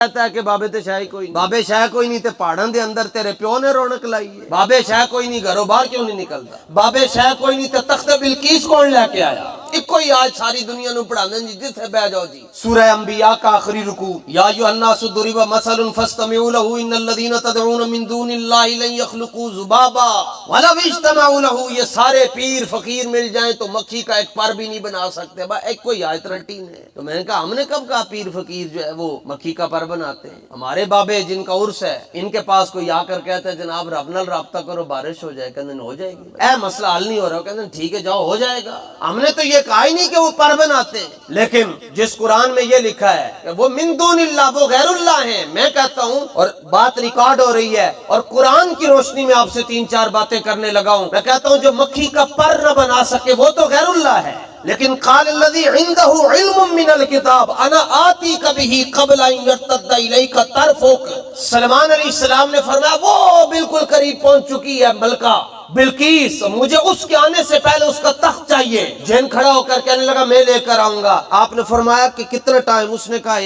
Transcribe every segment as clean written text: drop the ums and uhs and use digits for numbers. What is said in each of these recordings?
کہتا ہے کہ بابے تے شاہ کوئی نہیں، بابے شاہ کوئی نہیں تے پہاڑاں دے اندر تیرے پیو نے رونق لائی ہے، بابے شاہ کوئی نہیں گھروں باہر کیوں نہیں نکلتا، بابے شاہ کوئی نہیں تے تخت بلقیس کون لے کے آیا؟ ایک کوئی آج ساری دنیا نو پڑھانے جی جتھے بہ جاؤ جی۔ سورہ انبیاء کا آخری رکوع، یا ایھا الناس ضرب مثل فاستمعوا له ان الذين تدعون من دون الله لن يخلقوا ذبابا ولو اجتمعوا له، یہ سارے پیر فقیر مل جائیں تو مکھی کا ایک پر بھی نہیں بنا سکتے۔ ایک کوئی آیت رٹی نے تو میں نے کہا ہم نے کب کہا پیر فقیر جو ہے وہ مکھی کا پر بناتے ہیں؟ ہمارے بابے جن کا عرس ہے ان کے پاس کوئی آ کر کہتا ہے جناب رب نال رابطہ کرو بارش ہو جائے، کہتے ہیں ہو جائے گی، اے مسئلہ حل نہیں ہو رہا، کہتے ہیں ٹھیک ہے جاؤ ہو جائے گا۔ ہم نے تو یہ کہا ہی نہیں کہ وہ پر بناتے ہیں، لیکن جس قرآن میں یہ لکھا ہے کہ وہ من دون اللہ، وہ غیر اللہ ہیں، میں کہتا ہوں اور بات ریکارڈ ہو رہی ہے اور قرآن کی روشنی میں آپ سے 3-4 باتیں کرنے لگا ہوں، میں کہتا ہوں جو مکھی کا پر نہ بنا سکے وہ تو غیر اللہ ہے، لیکن قال الذی عنده علم من الکتاب انا آتیک بہ قبل ان یرتد الیک طرفک۔ سلمان علیہ السلام نے فرمایا وہ بالکل قریب پہنچ چکی ہے ملکہ بلقیس، مجھے اس کے آنے سے پہلے اس کا تخت چاہیے۔ جن کھڑا ہو کر کہنے لگا میں لے کر آؤں گا۔ آپ نے فرمایا کہ کتنا ٹائم؟ اس نے کہا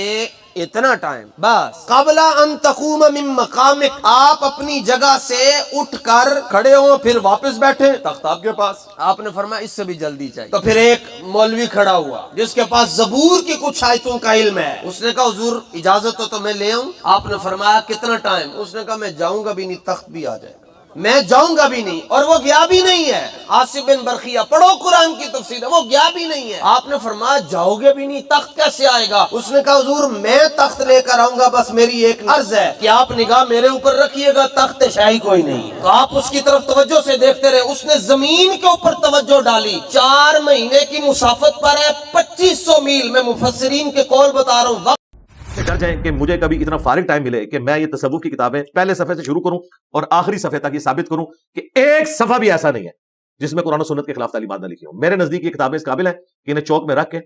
اتنا ٹائم بس۔ قبل ان تقوم من مقامک، آپ اپنی جگہ سے اٹھ کر کھڑے ہوں پھر واپس بیٹھے، تخت آپ کے پاس۔ آپ نے فرمایا اس سے بھی جلدی چاہیے۔ تو پھر ایک مولوی کھڑا ہوا جس کے پاس زبور کی کچھ آیتوں کا علم ہے، اس نے کہا حضور اجازت ہو تو میں لے آؤں؟ آپ نے فرمایا کتنا ٹائم؟ اس نے کہا میں جاؤں گا بھی نہیں، تخت بھی آ جائے گا، میں جاؤں گا بھی نہیں، اور وہ گیا بھی نہیں ہے۔ آصف بن برخیہ پڑھو قرآن کی تفسیر ہے، وہ گیا بھی نہیں ہے۔ آپ نے فرمایا جاؤ گے بھی نہیں، تخت کیسے آئے گا؟ اس نے کہا حضور میں تخت لے کر آؤں گا، بس میری ایک عرض ہے کہ آپ نگاہ میرے اوپر رکھیے گا، تخت شاہی کوئی نہیں ہے۔ تو آپ اس کی طرف توجہ سے دیکھتے رہے، اس نے زمین کے اوپر توجہ ڈالی، 4 مہینے کی مسافت پر ہے، 2500 میل، میں مفسرین کے قول بتا رہا ہوں۔ ڈر جائیں کہ مجھے کبھی اتنا فارغ ٹائم ملے کہ میں یہ تصوف کی کتابیں پہلے صفحے سے شروع کروں اور آخری صفحے تک یہ ثابت کروں کہ ایک صفحہ بھی ایسا نہیں ہے جس میں قرآن و سنت کے خلاف تعلیمات نہ لکھی ہوں۔ میرے نزدیک یہ کتابیں اس قابل ہیں کہ انہیں چوک میں رکھ کے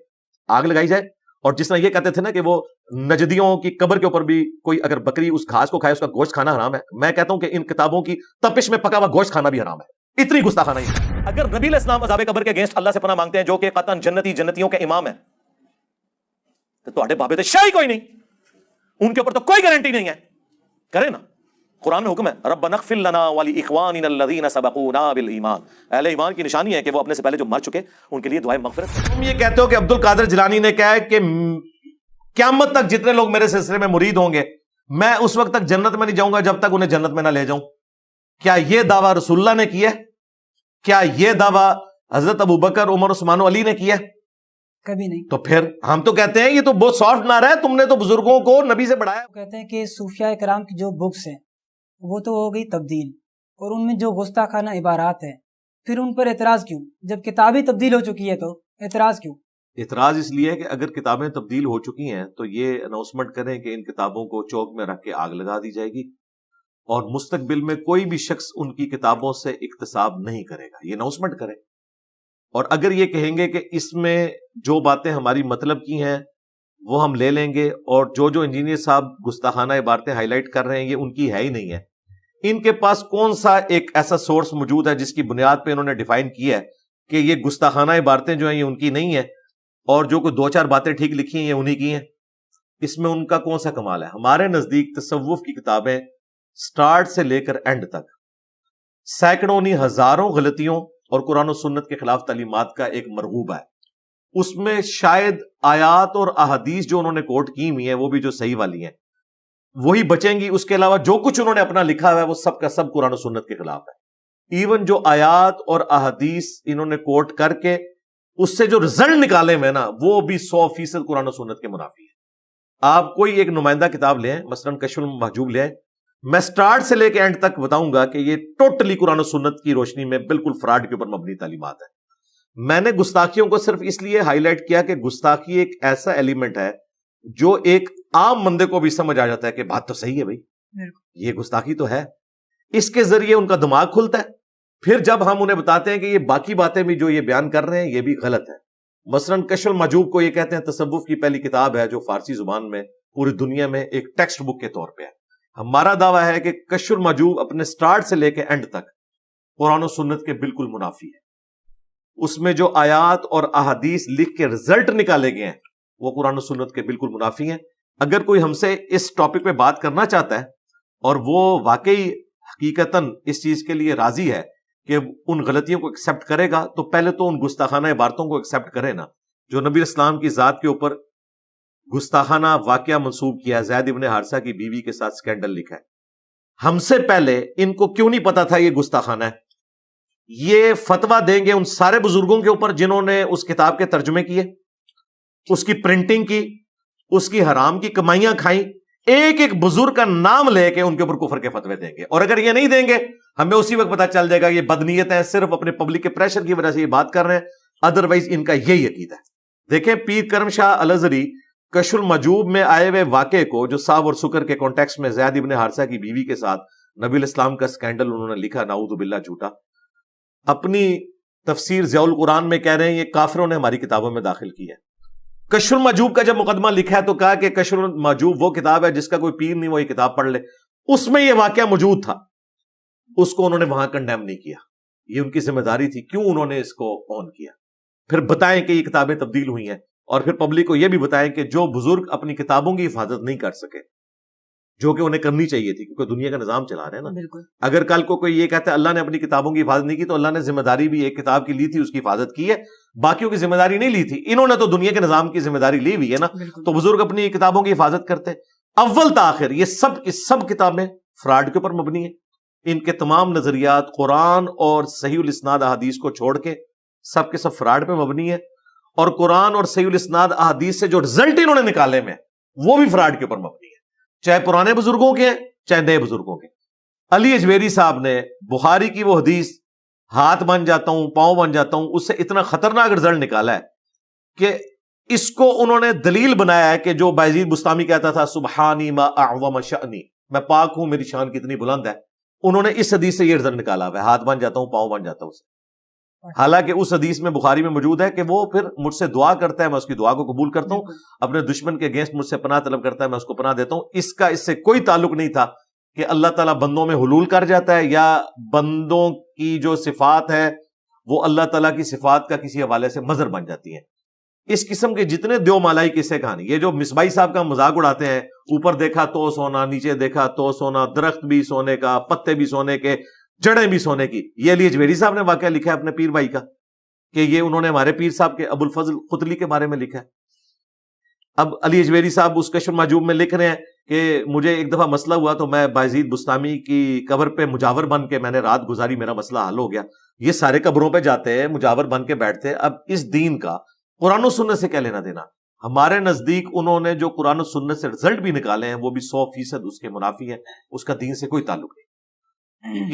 آگ لگائی جائے، اور جس طرح یہ کہتے تھے نا کہ وہ نجدیوں کی قبر کے اوپر بھی کوئی اگر بکری اس گھاس کو کھائے اس کا گوشت کھانا حرام ہے، میں کہتا ہوں کہ ان کتابوں کی تپش میں پکا ہوا گوشت کھانا بھی حرام ہے، اتنی گستاخانہ ہے۔ اگر نبی علیہ السلام عذاب قبر کے اگینسٹ اللہ سے پناہ مانگتے ہیں جو کہ قطعاً جنتیوں کے امام ہیں، تو تواڈے بابے تے شاہی کوئی نہیں، ان کے اوپر تو کوئی گارنٹی نہیں ہے، کرے نا۔ قرآن میں حکم ہے ربنا اغفر لنا ولاخواننا الذین سبقونا بالایمان، اہل ایمان کی نشانی ہے کہ وہ اپنے سے پہلے جو مر چکے ان کے لیے دعائے مغفرت۔ تم یہ کہتے ہو کہ عبد القادر جیلانی نے کہا ہے کہ قیامت تک جتنے لوگ میرے سلسلے میں مرید ہوں گے میں اس وقت تک جنت میں نہیں جاؤں گا جب تک انہیں جنت میں نہ لے جاؤں۔ کیا یہ دعویٰ رسول اللہ نے کیا ہے؟ کیا یہ دعویٰ حضرت ابوبکر عمر عثمان و علی نے کیا ہے؟ کبھی نہیں۔ تو پھر ہم تو کہتے ہیں یہ تو بہت سافٹ نہ رہا ہے، تم نے تو بزرگوں کو نبی سے بڑھایا۔ کہتے ہیں کہ صوفیاء کرام کی جو بکس ہیں وہ تو ہو گئی تبدیل، اور ان میں جو گستاخانہ عبارات ہیں پھر ان پر اعتراض کیوں؟ جب کتابیں تبدیل ہو چکی ہے تو اعتراض کیوں؟ اعتراض اس لیے ہے کہ اگر کتابیں تبدیل ہو چکی ہیں تو یہ اناؤنسمنٹ کریں کہ ان کتابوں کو چوک میں رکھ کے آگ لگا دی جائے گی اور مستقبل میں کوئی بھی شخص ان کی کتابوں سے اکتساب نہیں کرے گا، یہ اناؤنسمنٹ کریں۔ اور اگر یہ کہیں گے کہ اس میں جو باتیں ہماری مطلب کی ہیں وہ ہم لے لیں گے، اور جو انجینئر صاحب گستاخانہ عبارتیں ہائی لائٹ کر رہے ہیں یہ ان کی ہے ہی نہیں ہے، ان کے پاس کون سا ایک ایسا سورس موجود ہے جس کی بنیاد پہ انہوں نے ڈیفائن کیا ہے کہ یہ گستاخانہ عبارتیں جو ہیں یہ ان کی نہیں ہیں، اور جو کوئی 2-4 باتیں ٹھیک لکھی ہیں یہ انہی کی ہیں؟ اس میں ان کا کون سا کمال ہے؟ ہمارے نزدیک تصوف کی کتابیں سٹارٹ سے لے کر اینڈ تک سینکڑوں نہیں ہزاروں غلطیوں اور قرآن و سنت کے خلاف تعلیمات کا ایک مرغوب ہے۔ اس میں شاید آیات اور احادیث جو انہوں نے کوٹ کی ہوئی ہیں وہ بھی جو صحیح والی ہیں وہی بچیں گی، اس کے علاوہ جو کچھ انہوں نے اپنا لکھا ہوا ہے وہ سب کا سب قرآن و سنت کے خلاف ہے۔ ایون جو آیات اور احادیث انہوں نے کوٹ کر کے اس سے جو رزلٹ نکالے ہوئے نا وہ بھی 100% قرآن و سنت کے منافی ہے۔ آپ کوئی ایک نمائندہ کتاب لیں، مثلاً کشف المحجوب لیں، میں سٹارٹ سے لے کے اینڈ تک بتاؤں گا کہ یہ ٹوٹلی قرآن و سنت کی روشنی میں بالکل فراڈ کے اوپر مبنی تعلیمات ہے۔ میں نے گستاخیوں کو صرف اس لیے ہائی لائٹ کیا کہ گستاخی ایک ایسا ایلیمنٹ ہے جو ایک عام بندے کو بھی سمجھ آ جاتا ہے کہ بات تو صحیح ہے بھائی، یہ گستاخی تو ہے، اس کے ذریعے ان کا دماغ کھلتا ہے۔ پھر جب ہم انہیں بتاتے ہیں کہ یہ باقی باتیں بھی جو یہ بیان کر رہے ہیں یہ بھی غلط ہے، مثلاً کشف المحجوب کو یہ کہتے ہیں تصوف کی پہلی کتاب ہے جو فارسی زبان میں پوری دنیا میں ایک ٹیکسٹ بک کے طور پہ ہے۔ ہمارا دعویٰ ہے کہ کشف المحجوب اپنے سٹارٹ سے لے کے اینڈ تک قرآن و سنت کے بالکل منافی ہے۔ اس میں جو آیات اور احادیث لکھ کے رزلٹ نکالے گئے ہیں وہ قرآن و سنت کے بالکل منافی ہیں۔ اگر کوئی ہم سے اس ٹاپک پہ بات کرنا چاہتا ہے اور وہ واقعی حقیقتاً اس چیز کے لیے راضی ہے کہ ان غلطیوں کو ایکسیپٹ کرے گا، تو پہلے تو ان گستاخانہ عبارتوں کو ایکسیپٹ کرے نا جو نبی اسلام کی ذات کے اوپر گستاخانہ واقعہ منسوب کیا، زید ابن حارثہ کی بیوی کے ساتھ سکینڈل لکھا ہے۔ ہم سے پہلے ان کو کیوں نہیں پتا تھا یہ گستاخانہ ہے؟ یہ فتویٰ دیں گے ان سارے بزرگوں کے اوپر جنہوں نے اس کتاب کے ترجمے کیے، اس کی پرنٹنگ کی، اس کی حرام کی کمائیاں کھائیں، ایک ایک بزرگ کا نام لے کے ان کے اوپر کفر کے فتوے دیں گے۔ اور اگر یہ نہیں دیں گے ہمیں اسی وقت پتا چل جائے گا یہ بدنیت ہے، صرف اپنے پبلک کے پریشر کی وجہ سے یہ بات کر رہے ہیں، ادروائز ان کا یہی عقیدہ ہے۔ دیکھیں پیر کرم شاہ الازہری کشف المجوب میں آئے ہوئے واقعے کو، جو صاحب اور سکر کے کانٹیکس میں زید ابن حارثہ کی بیوی کے ساتھ نبی الاسلام کا سکینڈل انہوں نے لکھا، نعوذ باللہ جھوٹا، اپنی تفسیر ضیاء القرآن میں کہہ رہے ہیں یہ کافروں نے ہماری کتابوں میں داخل کی ہے۔ کشف المجوب کا جب مقدمہ لکھا ہے تو کہا کہ کشف المجوب وہ کتاب ہے جس کا کوئی پیر نہیں وہ یہ کتاب پڑھ لے، اس میں یہ واقعہ موجود تھا، اس کو انہوں نے وہاں کنڈیم نہیں کیا۔ یہ ان کی ذمہ داری تھی، کیوں انہوں نے اس کو آن کیا؟ پھر بتائیں کہ یہ کتابیں تبدیل ہوئی ہیں، اور پھر پبلک کو یہ بھی بتائیں کہ جو بزرگ اپنی کتابوں کی حفاظت نہیں کر سکے، جو کہ انہیں کرنی چاہیے تھی، کیونکہ دنیا کا نظام چلا رہے ہیں نا۔ بالکل۔ اگر کل کو کوئی یہ کہتا ہے اللہ نے اپنی کتابوں کی حفاظت نہیں کی، تو اللہ نے ذمہ داری بھی ایک کتاب کی لی تھی، اس کی حفاظت کی ہے، باقیوں کی ذمہ داری نہیں لی تھی، انہوں نے تو دنیا کے نظام کی ذمہ داری لی ہوئی ہے نا۔ تو بزرگ اپنی کتابوں کی حفاظت کرتے، اول تاخر یہ سب کی سب کتابیں فراڈ کے اوپر مبنی ہیں۔ ان کے تمام نظریات قرآن اور صحیح الاسناد احادیث کو چھوڑ کے سب کے سب فراڈ پہ مبنی ہے، اور قرآن اور صحیح الاسناد احادیث سے جو رزلٹ انہوں نے نکالے میں وہ بھی فراڈ کے اوپر مبنی ہے، چاہے پرانے بزرگوں کے ہیں چاہے نئے بزرگوں کے۔ علی اجویری صاحب نے بخاری کی وہ حدیث ہاتھ بن جاتا ہوں پاؤں بن جاتا ہوں، اس سے اتنا خطرناک رزلٹ نکالا ہے کہ اس کو انہوں نے دلیل بنایا ہے کہ جو بایزید بستامی کہتا تھا سبحانی ما اعظم شأنی، میں پاک ہوں میری شان کتنی بلند ہے، انہوں نے اس حدیث سے یہ رزلٹ نکالا ہوا ہے، ہاتھ بن جاتا ہوں پاؤں بن جاتا ہوں سے۔ حالانکہ اس حدیث میں بخاری میں موجود ہے کہ وہ پھر مجھ سے دعا کرتا ہے، میں اس کی دعا کو قبول کرتا ہوں، اپنے دشمن کے اگینسٹ مجھ سے پناہ طلب کرتا ہے، میں اس کو پناہ دیتا ہوں۔ اس کا اس سے کوئی تعلق نہیں تھا کہ اللہ تعالیٰ بندوں میں حلول کر جاتا ہے یا بندوں کی جو صفات ہے وہ اللہ تعالیٰ کی صفات کا کسی حوالے سے مظہر بن جاتی ہیں۔ اس قسم کے جتنے دیو مالائی قصے کہانی، یہ جو مصباحی صاحب کا مذاق اڑاتے ہیں، اوپر دیکھا تو سونا، نیچے دیکھا تو سونا، درخت بھی سونے کا، پتے بھی سونے کے، جڑیں بھی سونے کی، یہ علی اجویری صاحب نے واقعہ لکھا ہے اپنے پیر بھائی کا، کہ یہ انہوں نے ہمارے پیر صاحب کے ابو الفضل قطلی کے بارے میں لکھا ہے۔ اب علی اجویری صاحب اس کشف المحجوب میں لکھ رہے ہیں کہ مجھے ایک دفعہ مسئلہ ہوا تو میں بایزید بستامی کی قبر پہ مجاور بن کے میں نے رات گزاری، میرا مسئلہ حل ہو گیا۔ یہ سارے قبروں پہ جاتے ہیں مجاور بن کے بیٹھتے ہیں۔ اب اس دین کا قرآن و سنت سے کیا لینا دینا؟ ہمارے نزدیک انہوں نے جو قرآن و سنت سے رزلٹ بھی نکالے ہیں وہ بھی 100% اس کے منافی ہیں، اس کا دین سے کوئی تعلق نہیں۔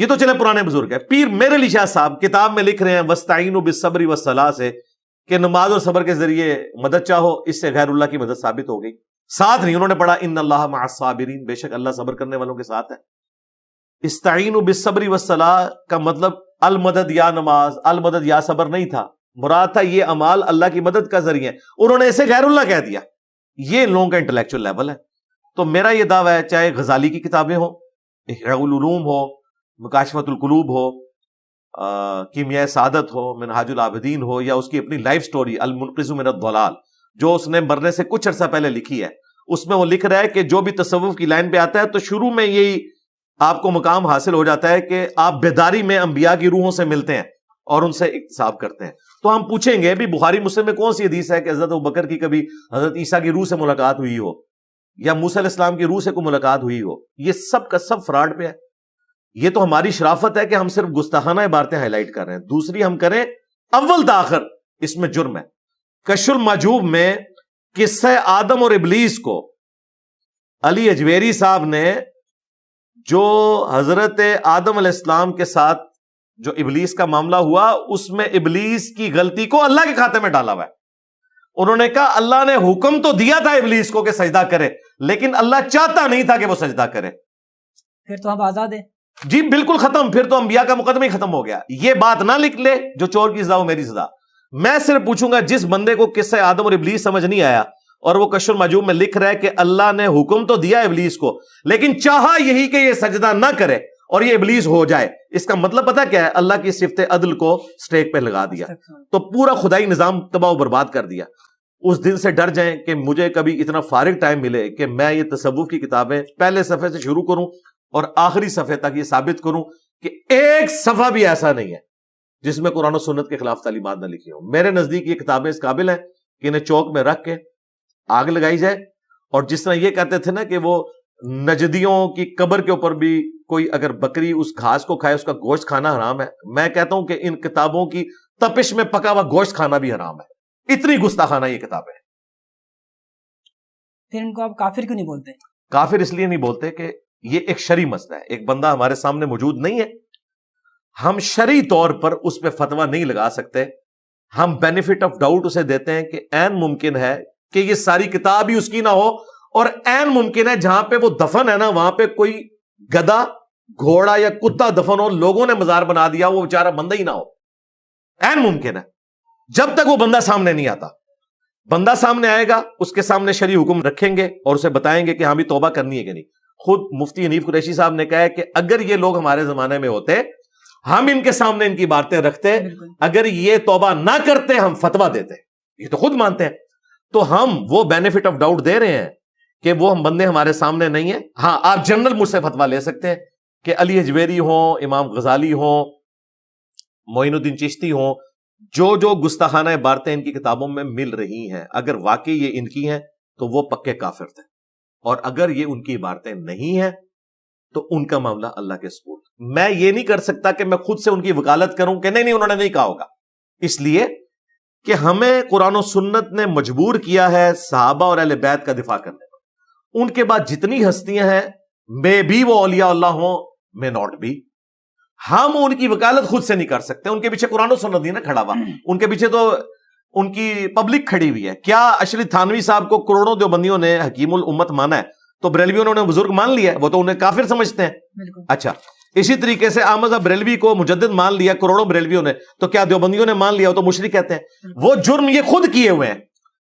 یہ تو چلے پرانے بزرگ ہیں۔ پیر میر علی شاہ صاحب کتاب میں لکھ رہے ہیں وَاسْتَعِینُوا بِالصَّبْرِ وَالصَّلَاةِ سے کہ نماز اور صبر کے ذریعے مدد چاہو، اس سے غیر اللہ کی مدد ثابت ہو گئی۔ ساتھ نہیں انہوں نے پڑھا ان اللہ مع الصابرین، بے شک اللہ صبر کرنے والوں کے ساتھ ہے۔ استعینوا بالصبر والصلاۃ کا مطلب المدد یا نماز، المدد یا صبر نہیں تھا، مراد تھا یہ اعمال اللہ کی مدد کا ذریعہ ہے، انہوں نے اسے غیر اللہ کہہ دیا۔ یہ لوگوں کا انٹلیکچوئل لیول ہے۔ تو میرا یہ دعویٰ ہے چاہے غزالی کی کتابیں ہوں، احیاء العلوم ہو، مکاشفۃ القلوب ہو، کیمیاء سعادت ہو، منہاج العابدین ہو، یا اس کی اپنی لائف سٹوری المنقذ من الضلال جو اس نے مرنے سے کچھ عرصہ پہلے لکھی ہے، اس میں وہ لکھ رہا ہے کہ جو بھی تصوف کی لائن پہ آتا ہے تو شروع میں یہی آپ کو مقام حاصل ہو جاتا ہے کہ آپ بیداری میں انبیاء کی روحوں سے ملتے ہیں اور ان سے اکتساب کرتے ہیں۔ تو ہم پوچھیں گے بھی بخاری مسلم میں کون سی حدیث ہے کہ حضرت ابوبکر کی کبھی حضرت عیسیٰ کی روح سے ملاقات ہوئی ہو یا موسیٰ علیہ السلام کی روح سے کوئی ملاقات ہوئی ہو؟ یہ سب کا سب فراڈ پہ ہے۔ یہ تو ہماری شرافت ہے کہ ہم صرف گستاخانہ عبارتیں ہائی لائٹ کر رہے ہیں، دوسری ہم کریں اول تاخر، اس میں جرم ہے۔ کشف المحجوب میں قصہ آدم اور ابلیس کو علی اجویری صاحب نے جو حضرت آدم علیہ السلام کے ساتھ جو ابلیس کا معاملہ ہوا اس میں ابلیس کی غلطی کو اللہ کے کھاتے میں ڈالا ہوا ہے۔ انہوں نے کہا اللہ نے حکم تو دیا تھا ابلیس کو کہ سجدہ کرے، لیکن اللہ چاہتا نہیں تھا کہ وہ سجدہ کرے۔ پھر تو ہم آزاد ہیں۔ جی بالکل ختم، پھر تو انبیاء کا مقدمہ ہی ختم ہو گیا۔ یہ بات نہ لکھ لے جو چور کی سزا وہ میری سزا۔ میں صرف پوچھوں گا جس بندے کو قصہ آدم اور ابلیس سمجھ نہیں آیا اور وہ کشف المحجوب میں لکھ رہا ہے کہ اللہ نے حکم تو دیا ابلیس کو لیکن چاہا یہی کہ یہ سجدہ نہ کرے اور یہ ابلیس ہو جائے، اس کا مطلب پتہ کیا ہے؟ اللہ کی صفت عدل کو سٹیک پہ لگا دیا، تو پورا خدائی نظام تباہ و برباد کر دیا۔ اس دن سے ڈر جائیں کہ مجھے کبھی اتنا فارغ ٹائم ملے کہ میں یہ تصوف کی کتابیں پہلے صفحے سے شروع کروں اور آخری صفحے تک یہ ثابت کروں کہ ایک صفحہ بھی ایسا نہیں ہے جس میں قرآن و سنت کے خلاف تعلیمات نہ لکھی ہوں. میرے نزدیک یہ کتابیں اس قابل ہیں کہ انہیں چوک میں رکھ کے آگ لگائی جائے. اور جس طرح یہ کہتے تھے نا کہ وہ نجدیوں کی قبر کے اوپر بھی کوئی اگر بکری اس گھاس کو کھائے اس کا گوشت کھانا حرام ہے, میں کہتا ہوں کہ ان کتابوں کی تپش میں پکا ہوا گوشت کھانا بھی حرام ہے. اتنی گستاخانہ یہ کتابیں ہیں. پھر ان کو آپ کافر کیوں نہیں بولتے؟ کافر اس لیے نہیں بولتے کہ یہ ایک شرعی مسئلہ ہے. ایک بندہ ہمارے سامنے موجود نہیں ہے, ہم شرعی طور پر اس پہ فتویٰ نہیں لگا سکتے. ہم بینیفٹ آف ڈاؤٹ اسے دیتے ہیں کہ عین ممکن ہے کہ یہ ساری کتاب ہی اس کی نہ ہو, اور عین ممکن ہے جہاں پہ وہ دفن ہے نا وہاں پہ کوئی گدھا گھوڑا یا کتا دفن ہو, لوگوں نے مزار بنا دیا, وہ بیچارہ بندہ ہی نہ ہو. عین ممکن ہے. جب تک وہ بندہ سامنے نہیں آتا, بندہ سامنے آئے گا, اس کے سامنے شرعی حکم رکھیں گے اور اسے بتائیں گے کہ ہاں بھی توبہ کرنی ہے کہ نہیں. خود مفتی حنیف قریشی صاحب نے کہا ہے کہ اگر یہ لوگ ہمارے زمانے میں ہوتے, ہم ان کے سامنے ان کی باتیں رکھتے, اگر یہ توبہ نہ کرتے ہم فتویٰ دیتے. یہ تو خود مانتے ہیں. تو ہم وہ بینیفٹ آف ڈاؤٹ دے رہے ہیں کہ وہ ہم بندے ہمارے سامنے نہیں ہیں. ہاں آپ جنرل مجھ سے فتویٰ لے سکتے ہیں کہ علی حجویری ہوں, امام غزالی ہوں, معین الدین چشتی ہوں, جو گستاخانہ عبارتیں ان کی کتابوں میں مل رہی ہیں, اگر واقعی یہ ان کی ہیں تو وہ پکے کافر تھے, اور اگر یہ ان کی عبارتیں نہیں ہیں تو ان کا معاملہ اللہ کے سپرد. میں یہ نہیں کر سکتا کہ میں خود سے ان کی وکالت کروں کہ نہیں انہوں نے نہیں کہا ہوگا, اس لیے کہ ہمیں قرآن و سنت نے مجبور کیا ہے صحابہ اور اہل بیت کا دفاع کرنے پر. ان کے بعد جتنی ہستیاں ہیں, میں بھی وہ اولیاء اللہ ہوں, میں ناٹ بھی, ہم ان کی وکالت خود سے نہیں کر سکتے. ان کے پیچھے قرآن و سنت نہیں نا کھڑا ہوا, ان کے پیچھے تو ان کی پبلک کھڑی ہوئی ہے. کیا اشرف تھانوی صاحب کو کروڑوں دیوبندیوں نے حکیم الامت مانا ہے تو بریلویوں نے بزرگ مان لیا ہے, وہ تو انہیں کافر سمجھتے ہیں. اچھا, اسی طریقے سے احمد صاحب بریلوی کو مجدد مان لیا کروڑوں بریلویوں نے, تو کیا دیوبندیوں نے مان لیا, وہ تو مشرک کہتے ہیں. وہ جرم یہ خود کیے ہوئے ہیں.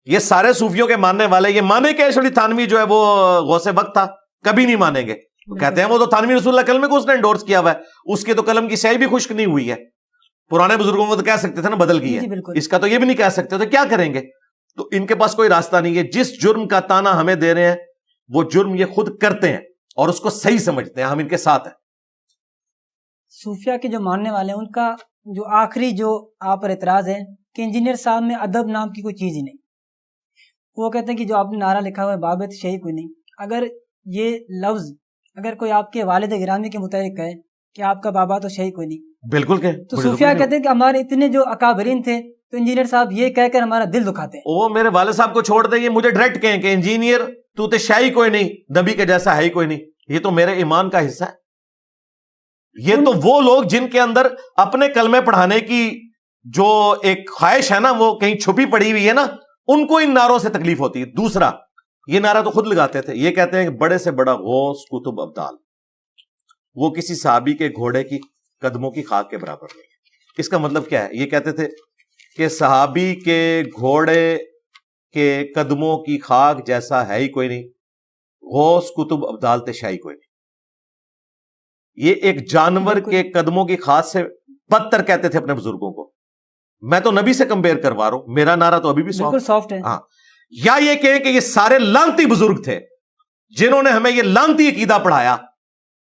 یہ سارے صوفیوں کے ماننے والے یہ مانے کہ اشرف تھانوی جو ہے وہ غوث وقت تھا, کبھی نہیں مانیں گے. کہتے ہیں وہ تو تھانوی رسول اللہ کلمے کو اس نے انڈورس کیا ہوا ہے, اس کے تو قلم کی سیاہی بھی خشک نہیں ہوئی ہے. پرانے بزرگوں کو تو کہہ سکتے تھے نا بدل گئی ہے, اس کا تو یہ بھی نہیں کہہ سکتے, تو کیا کریں گے. تو ان کے پاس کوئی راستہ نہیں ہے. جس جرم کا تانا ہمیں دے رہے ہیں وہ جرم یہ خود کرتے ہیں اور اس کو صحیح سمجھتے ہیں, ہم ان کے ساتھ ہیں. صوفیہ کے جو ماننے والے ہیں ان کا جو آخری جو آپ پر اعتراض ہے کہ انجینئر صاحب میں ادب نام کی کوئی چیز ہی نہیں. وہ کہتے ہیں کہ جو آپ نے نعرہ لکھا ہوا ہے بابت شہی کوئی نہیں, اگر یہ لفظ اگر کوئی آپ کے والد گرامی کے متعلق کہے کہ آپ کا بابا تو شہی کوئی نہیں, بالکل کہ تو صوفیہ کہتے ہیں کہ ہمارے اتنے جو اکابرین تھے تو انجینئر صاحب یہ کہہ کر ہمارا دل دکھاتے ہیں. وہ میرے والد صاحب کو چھوڑ دیں, یہ مجھے ڈائریکٹ کہیں کہ انجینئر تو تے شاہی کوئی نہیں, نبی کے جیسا ہے ہی کوئی نہیں. یہ تو میرے ایمان کا حصہ ہے. یہ تو وہ لوگ جن کے اندر اپنے کلمے پڑھانے کی جو ایک خواہش ہے نا وہ کہیں چھپی پڑی ہوئی ہے نا, ان کو ان نعروں سے تکلیف ہوتی ہے. دوسرا, یہ نعرہ تو خود لگاتے تھے, یہ کہتے ہیں کہ بڑے سے بڑا غوث قطب ابدال وہ کسی صحابی کے گھوڑے کی قدموں کی خاک کے برابر نہیں. اس کا مطلب کیا ہے؟ یہ کہتے تھے کہ صحابی کے گھوڑے کے قدموں کی خاک جیسا ہے ہی کوئی نہیں, غوث قطب ابدال تے شاہی کوئی نہیں. یہ ایک جانور کے قدموں کی خاک سے بدتر کہتے تھے اپنے بزرگوں کو. میں تو نبی سے کمپیئر کروا رہا ہوں, میرا نعرہ تو ابھی بھی سافٹ ہے. ہاں, یا یہ کہیں کہ یہ سارے لعنتی بزرگ تھے جنہوں نے ہمیں یہ لعنتی عقیدہ پڑھایا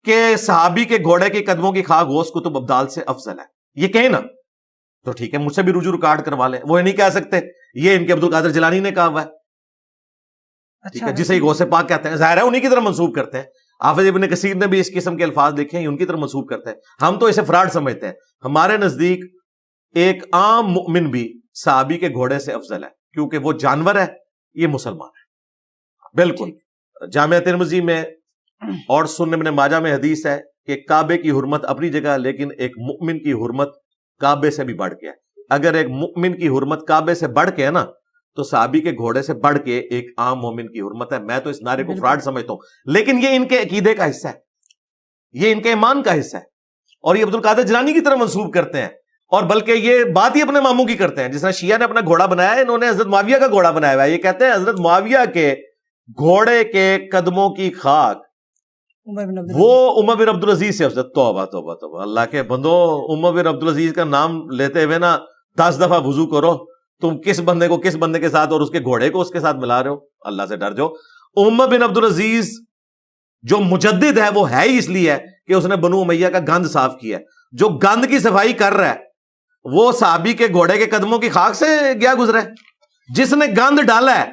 کہ صحابی کے گھوڑے کے قدموں کی خاک غوث قطب ابدال سے افضل ہے. یہ کہیں نا تو ٹھیک ہے, مجھ سے بھی رجوع ریکارڈ کروا لیں. وہ نہیں کہہ سکتے, یہ ان کے عبد القادر جیلانی نے کہا ہوا ہے, ٹھیک ہے, جسے غوث پاک کہتے ہیں. ظاہر ہے انہی کی طرف منسوب کرتے ہیں. حافظ ابن کثیر نے بھی اس قسم کے الفاظ لکھے ہیں, ان کی طرف منسوب کرتے ہیں. ہم تو اسے فراڈ سمجھتے ہیں. ہمارے نزدیک ایک عام مؤمن بھی صحابی کے گھوڑے سے افضل ہے, کیونکہ وہ جانور ہے, یہ مسلمان ہے. بالکل. جامعہ ترمذی میں اور سنن ابن ماجہ میں حدیث ہے کہ کعبے کی حرمت اپنی جگہ, لیکن ایک مؤمن کی حرمت کعبے سے بھی بڑھ کے ہے. اگر ایک مؤمن کی حرمت کعبے سے بڑھ کے ہے نا, تو صحابی کے گھوڑے سے بڑھ کے ایک عام مومن کی حرمت ہے. میں تو اس نعرے کو فراڈ سمجھتا ہوں, لیکن یہ ان کے عقیدے کا حصہ ہے, یہ ان کے ایمان کا حصہ ہے, اور یہ عبد القادر جیلانی کی طرف منسوب کرتے ہیں. اور بلکہ یہ بات ہی اپنے ماموں کی کرتے ہیں. جس طرح شیعہ نے اپنا گھوڑا بنایا ہے, انہوں نے حضرت معاویہ کا گھوڑا بنایا ہوا ہے. یہ کہتے ہیں حضرت معاویہ کے گھوڑے کے قدموں کی خاک وہ عمر بن عبدالعزیز سے افضل. توبہ توبہ توبہ, اللہ کے بندو, عمر بن عبدالعزیز کا نام لیتے ہوئے نا 10 دفعہ وضو کرو تم کس بندے کو کس بندے کے ساتھ اور اس کے گھوڑے کو اس کے ساتھ ملا رہے ہو؟ اللہ سے ڈر جاؤ. عمر بن عبدالعزیز جو مجدد ہے وہ ہے ہی اس لیے ہے کہ اس نے بنو امیہ کا گند صاف کیا ہے. جو گند کی صفائی کر رہا ہے وہ صحابی کے گھوڑے کے قدموں کی خاک سے گیا گزرا ہے. جس نے گند ڈالا ہے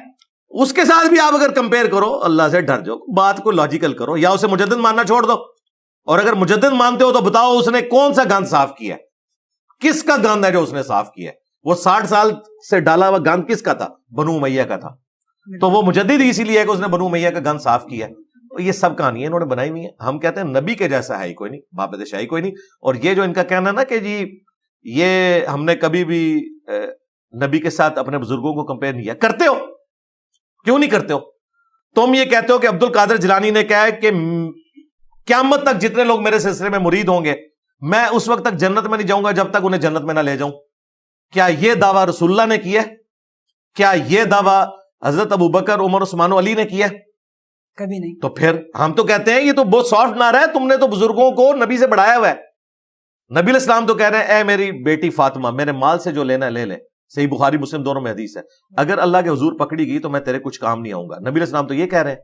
اس کے ساتھ بھی آپ اگر کمپیئر کرو, اللہ سے ڈر جاؤ, بات کو لاجیکل کرو, یا اسے مجدد ماننا چھوڑ دو. اور اگر مجدد مانتے ہو تو بتاؤ اس نے کون سا گند صاف کیا ہے, کس کا گند ہے جو اس نے صاف کیا ہے؟ وہ 60 سال سے ڈالا ہوا گند کس کا تھا؟ بنو امیہ کا تھا. تو وہ مجدد ہی اسی لیے ہے کہ اس نے بنو امیہ کا گند صاف کیا ہے. یہ سب کہانی انہوں نے بنائی ہوئی ہے. ہم کہتے ہیں نبی کے جیسا ہے ہی کوئی نہیں, بابت شاہی کوئی نہیں. اور یہ جو ان کا کہنا نا کہ جی یہ ہم نے کبھی بھی نبی کے ساتھ اپنے بزرگوں کو کمپیئر نہیں کیا, کرتے ہو, کیوں نہیں کرتے ہو؟ تم یہ کہتے ہو کہ عبد القادر جیلانی نے کہا ہے کہ قیامت تک جتنے لوگ میرے سلسلے میں مرید ہوں گے میں اس وقت تک جنت میں نہیں جاؤں گا جب تک انہیں جنت میں نہ لے جاؤں. کیا یہ دعویٰ رسول اللہ نے کیا ہے؟ کیا یہ دعویٰ حضرت ابوبکر عمر عثمان و علی نے کیا ہے؟ کبھی نہیں. تو پھر ہم تو کہتے ہیں یہ تو بہت سافٹ نہ رہا ہے, تم نے تو بزرگوں کو نبی سے بڑھایا ہوا ہے. نبی علیہ السلام تو کہہ رہے ہیں اے میری بیٹی فاطمہ میرے مال سے جو لینا ہے لے لے. صحیح بخاری مسلم دونوں میں حدیث ہے. اگر اللہ کے حضور پکڑی گئی تو میں تیرے کچھ کام نہیں آؤں گا. نبی علیہ السلام تو یہ کہہ رہے ہیں.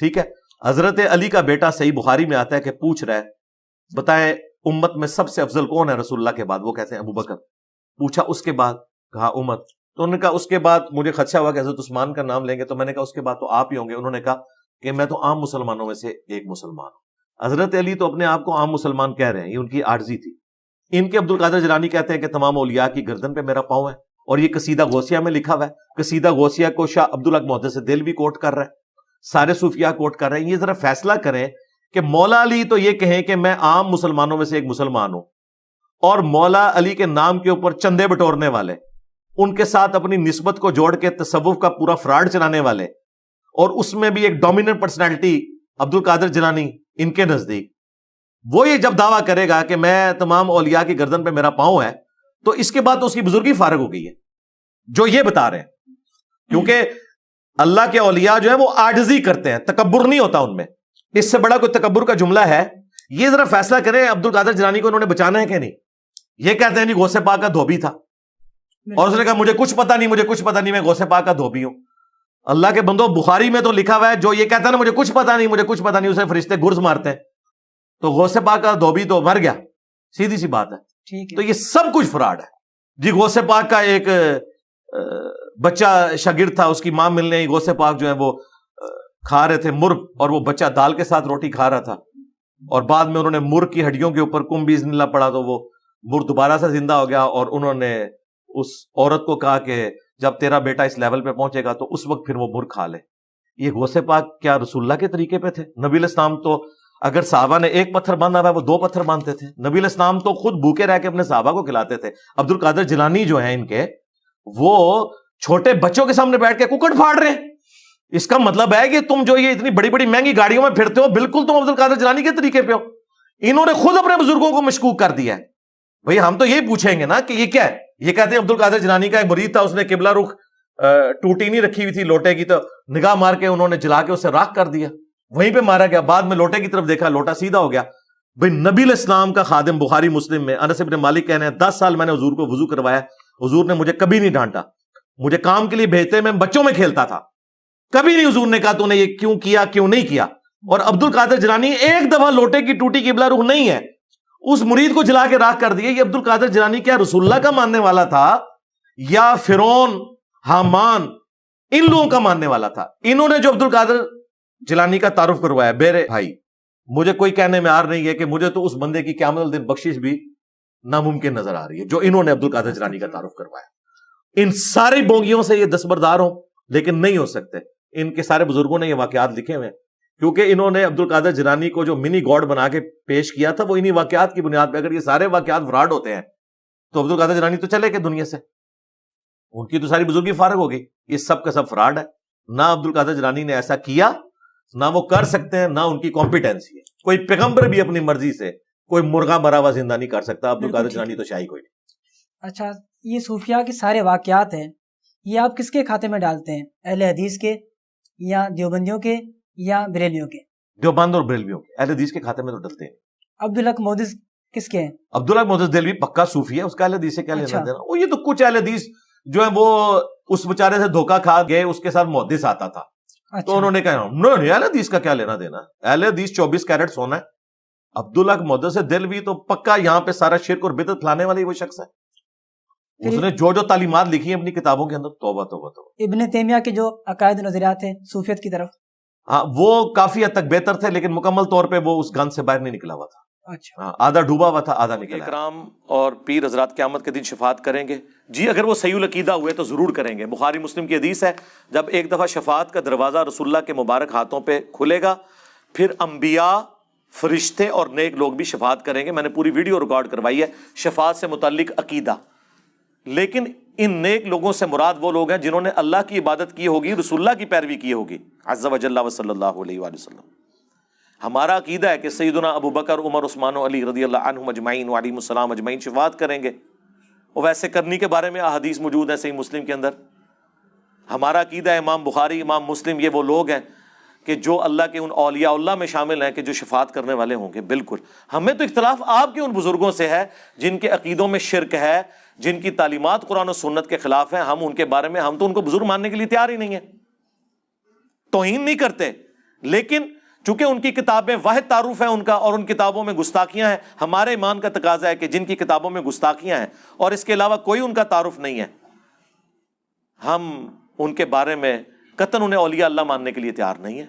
ٹھیک ہے, حضرت علی کا بیٹا صحیح بخاری میں آتا ہے کہ پوچھ رہا ہے بتائیں امت میں سب سے افضل کون ہے رسول اللہ کے بعد؟ وہ کہتے ہیں ابوبکر. پوچھا اس کے بعد؟ کہا عمر. تو انہوں نے کہا اس کے بعد مجھے خدشہ ہوا کہ حضرت عثمان کا نام لیں گے, تو میں نے کہا اس کے بعد تو آپ ہی ہوں گے. انہوں نے کہا کہ میں تو عام مسلمانوں میں سے ایک مسلمان ہوں. حضرت علی تو اپنے آپ کو عام مسلمان کہہ رہے ہیں, یہ ان کی عاجزی تھی. ان کے عبد القادر جیلانی کہتے ہیں کہ تمام اولیاء کی گردن پہ میرا پاؤں ہے, اور یہ قصیدہ غوثیہ میں لکھا ہوا ہے. قصیدہ غوثیہ کو شاہ عبدالحق محدث دہلوی کوٹ کر رہا ہے, سارے صوفیاء کوٹ کر رہے ہیں. یہ ذرا فیصلہ کریں کہ مولا علی تو یہ کہیں کہ میں عام مسلمانوں میں سے ایک مسلمان ہوں, اور مولا علی کے نام کے اوپر چندے بٹورنے والے, ان کے ساتھ اپنی نسبت کو جوڑ کے تصوف کا پورا فراڈ چلانے والے, اور اس میں بھی ایک ڈومیننٹ پرسنالٹی عبد القادر جیلانی ان کے نزدیک, وہ یہ جب دعویٰ کرے گا کہ میں تمام اولیاء کی گردن پہ میرا پاؤں ہے, تو اس کے بعد تو اس کی بزرگی فارغ ہو گئی ہے جو یہ بتا رہے ہیں. کیونکہ اللہ کے اولیاء جو ہے وہ عاجزی کرتے ہیں, تکبر نہیں ہوتا ان میں. اس سے بڑا کوئی تکبر کا جملہ ہے؟ یہ ذرا فیصلہ کریں عبد القادر جیلانی کو انہوں نے بچانا ہے کہ نہیں. یہ کہتے ہیں نہیں غوث پاک کا دھوبی تھا, اور اس نے کہا مجھے کچھ پتا نہیں, مجھے کچھ پتا نہیں, میں غوث پاک کا دھوبی ہوں. اللہ کے بندو بخاری میں تو لکھا ہوا ہے جو یہ کہتا ہے نا مجھے کچھ پتا نہیں, مجھے کچھ پتا نہیں, اسے فرشتے گرز مارتے ہیں. تو غوث پاک کا دھوبی تو مر گیا, سیدھی سی بات ہے. تو یہ سب کچھ فراڈ ہے جی. غوث پاک کا ایک بچہ شاگرد تھا, اس کی ماں ملنے ہی غوث پاک جو ہے وہ کھا رہے تھے مرغ, اور وہ بچہ دال کے ساتھ روٹی کھا رہا تھا, اور بعد میں انہوں نے مرغ کی ہڈیوں کے اوپر کم بیز نیلا پڑا تو وہ مرغ دوبارہ سے زندہ ہو گیا, اور انہوں نے اس عورت کو کہا کہ جب تیرا بیٹا اس لیول پہ پہنچے گا تو اس وقت پھر وہ مرغ کھا لے. یہ غوث پاک کیا رسول اللہ کے طریقے پہ تھے؟ نبی علیہ السلام تو اگر صحابہ نے ایک پتھر باندھا ہوا ہے وہ 2 پتھر باندھتے تھے. نبی علیہ السلام تو خود بھوکے رہ کے اپنے صحابہ کو کھلاتے تھے. عبد القادر جیلانی جو ہیں ان کے, وہ چھوٹے بچوں کے سامنے بیٹھ کے ککڑ پھاڑ رہے ہیں. اس کا مطلب ہے کہ تم جو یہ اتنی بڑی بڑی مہنگی گاڑیوں میں پھرتے ہو بالکل تم عبد القادر جیلانی کے طریقے پہ ہو. انہوں نے خود اپنے بزرگوں کو مشکوک کر دیا ہے. بھئی ہم تو یہی پوچھیں گے نا کہ یہ کیا ہے. یہ کہتے ہیں عبد القادر جیلانی کا ایک مرید تھا, اس نے قبلہ رخ ٹوٹی نہیں رکھی ہوئی تھی لوٹے کی, تو نگاہ مار کے انہوں نے جلا کے اسے راکھ کر دیا, وہیں پہ مارا گیا. بعد میں لوٹے کی طرف دیکھا, لوٹا سیدھا ہو گیا. بھئی نبی علیہ السلام کا خادم, بخاری مسلم میں انس بن مالک کہنے ہیں 10 سال میں نے حضور کو وضو کروایا, حضور نے مجھے کبھی نہیں ڈانٹا. مجھے کام کے لیے بھیجتے, میں بچوں میں کھیلتا تھا, کبھی نہیں حضور نے کہا تو نے یہ کیوں کیا کیوں نہیں کیا. اور عبد القادر جیلانی ایک دفعہ لوٹے کی ٹوٹی قبلہ رخ نہیں ہے, اس مرید کو جلا کے راکھ کر دیا. یہ عبد القادر جیلانی کیا رسول اللہ کا ماننے والا تھا یا فرعون حامان ان لوگوں کا ماننے والا تھا؟ انہوں نے جو عبد القادر جیلانی کا تعارف کروایا, میرے بھائی مجھے کوئی کہنے میں آر نہیں ہے کہ مجھے تو اس بندے کی قیامت الدن بخشش بھی ناممکن نظر آ رہی ہے جو انہوں نے عبد القادر جیلانی کا تعارف کروایا. ان ساری بونگیوں سے یہ دستبردار ہوں لیکن نہیں ہو سکتے. ان کے سارے بزرگوں نے یہ واقعات لکھے ہوئے ہیں, کیونکہ انہوں نے عبد القادر جیلانی کو جو منی گاڈ بنا کے پیش کیا تھا وہ انہی واقعات کی بنیاد پہ. اگر یہ سارے واقعات فراڈ ہوتے ہیں تو عبد القادر جیلانی تو چلے گئے دنیا سے, ان کی تو ساری بزرگی فارغ ہو گئی. یہ سب کا سب فراڈ ہے. نہ عبد القادر جیلانی نے ایسا کیا, نہ وہ کر سکتے ہیں, نہ ان کی کمپیٹنسی ہے. کوئی پیغمبر بھی اپنی مرضی سے کوئی مرغا مرا ہوا زندہ نہیں کر سکتا. عبد القادر جیلانی تو شاہی کوئی نہیں. اچھا, یہ صوفیاء کے سارے واقعات ہیں, یہ آپ کس کے کھاتے میں ڈالتے ہیں؟ اہل حدیث کے یا دیوبندیوں کے یا بریلیوں کے؟ دیوبند اور بریلویوں کے. اہل حدیث کے کھاتے میں تو ڈلتے ہیں. عبدالحق محدث کس کے ہیں؟ عبدالحق محدث دہلوی پکا صوفی ہے, اس کا اہل حدیث سے کیا لینا دینا. وہ یہ تو کچھ اہل حدیث جو ہے وہ اس بیچارے سے دھوکہ کھا گئے، اس کے ساتھ محدث آتا تھا، تو انہوں نے کہا نہیں، اہل حدیث کا کیا لینا دینا، اہل حدیث 24 کیرٹ سونا ہے۔ عبداللہ کے محدث دہلوی تو پکا یہاں پہ سارا شرک اور بدعت لانے والی وہ شخص ہے، اس نے جو جو تعلیمات لکھی ہیں اپنی کتابوں کے اندر، توبہ توبہ توبہ۔ ابن تیمیہ کے جو عقائد و نظریات ہیں صوفیت کی طرف، ہاں وہ کافی حد تک بہتر تھے، لیکن مکمل طور پہ وہ اس گند سے باہر نہیں نکلا ہوا تھا، اچھا آدھا ڈوبا ہوا تھا، آدھا نکلا۔ اکرام اور پیر حضرات قیامت کے دن شفاعت کریں گے؟ جی اگر وہ صحیح العقیدہ ہوئے تو ضرور کریں گے۔ بخاری مسلم کی حدیث ہے، جب ایک دفعہ شفاعت کا دروازہ رسول اللہ کے مبارک ہاتھوں پہ کھلے گا، پھر انبیاء، فرشتے اور نیک لوگ بھی شفاعت کریں گے۔ میں نے پوری ویڈیو ریکارڈ کروائی ہے شفاعت سے متعلق عقیدہ، لیکن ان نیک لوگوں سے مراد وہ لوگ ہیں جنہوں نے اللہ کی عبادت کی ہوگی، رسول اللہ کی پیروی کی ہوگی عز و جل و صلی اللہ علیہ وآلہ وسلم۔ ہمارا عقیدہ ہے کہ سیدنا ابو بکر، عمر، عثمان و علی رضی اللہ عنہم اجمعین وعلیہم السلام اجمعین شفاعت کریں گے، اور ویسے کرنے کے بارے میں احادیث موجود ہیں صحیح مسلم کے اندر۔ ہمارا عقیدہ ہے امام بخاری، امام مسلم، یہ وہ لوگ ہیں کہ جو اللہ کے ان اولیاء اللہ میں شامل ہیں کہ جو شفاعت کرنے والے ہوں گے۔ بالکل، ہمیں تو اختلاف آپ کے ان بزرگوں سے ہے جن کے عقیدوں میں شرک ہے، جن کی تعلیمات قرآن و سنت کے خلاف ہیں۔ ہم ان کے بارے میں، ہم تو ان کو بزرگ ماننے کے لیے تیار ہی نہیں ہیں، توہین نہیں کرتے، لیکن چونکہ ان کی کتابیں واحد تعارف ہے ان کا، اور ان کتابوں میں گستاخیاں ہیں، ہمارے ایمان کا تقاضا ہے کہ جن کی کتابوں میں گستاخیاں ہیں اور اس کے علاوہ کوئی ان کا تعارف نہیں ہے، ہم ان کے بارے میں قطعاً انہیں اولیاء اللہ ماننے کے لیے تیار نہیں ہے۔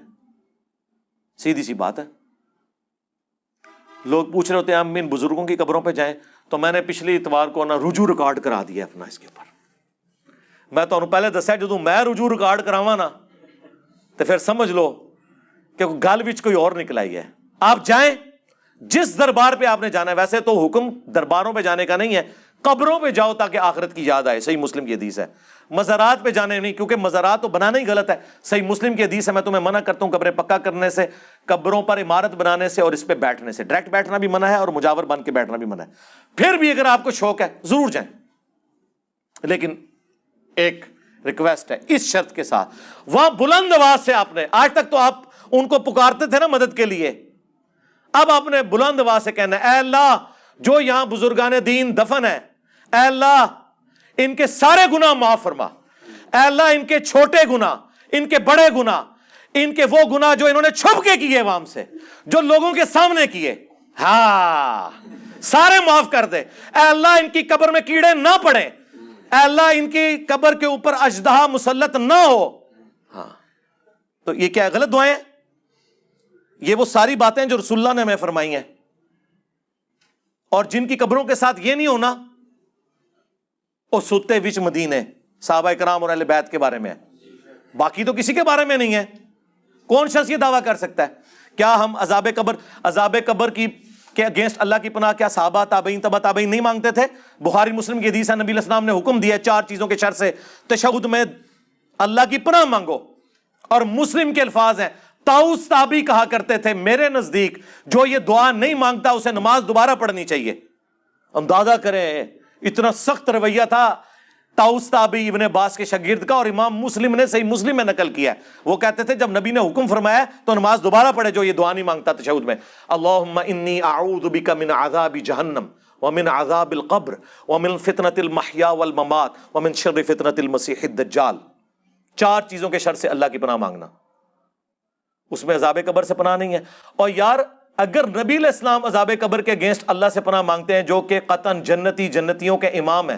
سیدھی سی بات ہے۔ لوگ پوچھ رہے ہوتے ہیں ہم ان بزرگوں کی قبروں پہ جائیں، تو میں نے پچھلی اتوار کو نا رجوع ریکارڈ کرا دیا اپنا اس کے اوپر۔ میں تو پہلے دسیا جدوں میں رجوع ریکارڈ کراواں نا تو پھر سمجھ لو کہ گل وچ کوئی اور نکل آئی ہے۔ آپ جائیں جس دربار پہ آپ نے جانا ہے، ویسے تو حکم درباروں پہ جانے کا نہیں ہے، قبروں پہ جاؤ تاکہ آخرت کی یاد آئے، صحیح مسلم کی حدیث ہے۔ مزارات پہ جانے نہیں، کیونکہ مزارات تو بنانا ہی غلط ہے، صحیح مسلم کی حدیث ہے، میں تمہیں منع کرتا ہوں قبریں پکا کرنے سے، قبروں پر عمارت بنانے سے اور اس پہ بیٹھنے سے۔ ڈائریکٹ بیٹھنا بھی منع ہے اور مجاور بن کے بیٹھنا بھی منع ہے۔ پھر بھی اگر آپ کو شوق ہے ضرور جائیں، لیکن ایک ریکویسٹ ہے اس شرط کے ساتھ، وہاں بلند آواز سے آپ نے، آج تک تو آپ ان کو پکارتے تھے نا مدد کے لیے، اب آپ نے بلند آواز سے کہنا ہے اے اللہ جو یہاں بزرگان دین دفن ہے، اے اللہ ان کے سارے گناہ معاف فرما، اے اللہ ان کے چھوٹے گناہ، ان کے بڑے گناہ، ان کے وہ گناہ جو انہوں نے چھپ کے کیے عوام سے، جو لوگوں کے سامنے کیے، ہاں سارے معاف کر دے۔ اے اللہ ان کی قبر میں کیڑے نہ پڑیں، اے اللہ ان کی قبر کے اوپر اژدہا مسلط نہ ہو۔ ہاں تو یہ کیا غلط دعائیں ہیں؟ یہ وہ ساری باتیں جو رسول اللہ نے ہمیں فرمائی ہیں، اور جن کی قبروں کے ساتھ یہ نہیں ہونا وہ ستے وچ مدینے صحابہ کرام اور اہل بیت کے بارے میں ہے، باقی تو کسی کے بارے میں نہیں ہے۔ کون شخص یہ دعویٰ کر سکتا ہے؟ کیا ہم عذاب قبر کی کے اگینسٹ اللہ کی پناہ کیا صحابہ تابعین تبع تابعین نہیں مانگتے تھے؟ بخاری مسلم کی حدیث ہے، نبی علیہ السلام نے حکم دیا 4 چیزوں کے شر سے تشہد میں اللہ کی پناہ مانگو، اور مسلم کے الفاظ ہیں، طاؤس تابعی کہا کرتے تھے میرے نزدیک جو یہ دعا نہیں مانگتا اسے نماز دوبارہ پڑھنی چاہیے۔ اندازہ کریں اتنا سخت رویہ تھا طاؤس تابعی ابن عباس کے شاگرد کا، اور امام مسلم نے صحیح مسلم میں نقل کیا ہے، وہ کہتے تھے جب نبی نے حکم فرمایا تو نماز دوبارہ پڑھے جو یہ دعا نہیں مانگتا تشہد میں، اللہم انی اعوذ بک من عذاب جہنم ومن عذاب القبر ومن فتنة المحیا والممات ومن شر فتنة المسیح الدجال۔ 4 چیزوں کے شر سے اللہ کی پناہ مانگنا، اس میں عذاب قبر سے پناہ نہیں ہے۔ اور یار اگر نبی علیہ السلام عذاب قبر کے اگینسٹ اللہ سے پناہ مانگتے ہیں جو کہ قطعاً جنتیوں کے امام ہیں،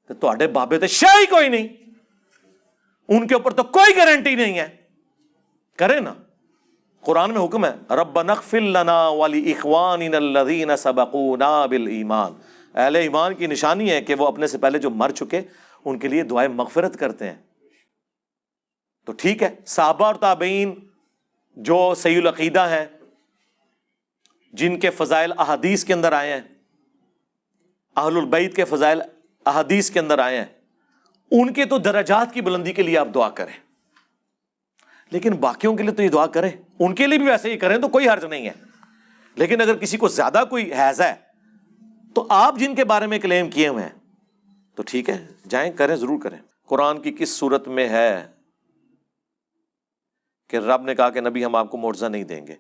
تو تواڈے بابے تے شے ہی کوئی نہیں، ان کے اوپر تو کوئی گارنٹی نہیں ہے، کرے نا۔ قرآن میں حکم ہے ربنا اغفر لنا ولاخواننا الذین سبقونا بالایمان، اہل ایمان کی نشانی ہے کہ وہ اپنے سے پہلے جو مر چکے ان کے لیے دعائیں مغفرت کرتے ہیں۔ تو ٹھیک ہے، صحابہ اور تابعین جو صحیح العقیدہ ہیں، جن کے فضائل احادیث کے اندر آئے ہیں، اہل البیت کے فضائل احادیث کے اندر آئے ہیں، ان کے تو درجات کی بلندی کے لیے آپ دعا کریں، لیکن باقیوں کے لیے تو یہ دعا کریں، ان کے لیے بھی ویسے ہی کریں تو کوئی حرج نہیں ہے۔ لیکن اگر کسی کو زیادہ کوئی حیض ہے تو آپ جن کے بارے میں کلیم کیے ہوئے ہیں تو ٹھیک ہے جائیں کریں، ضرور کریں۔ قرآن کی کس صورت میں ہے کہ رب نے کہا کہ نبی ہم آپ کو معجزہ نہیں دیں گے؟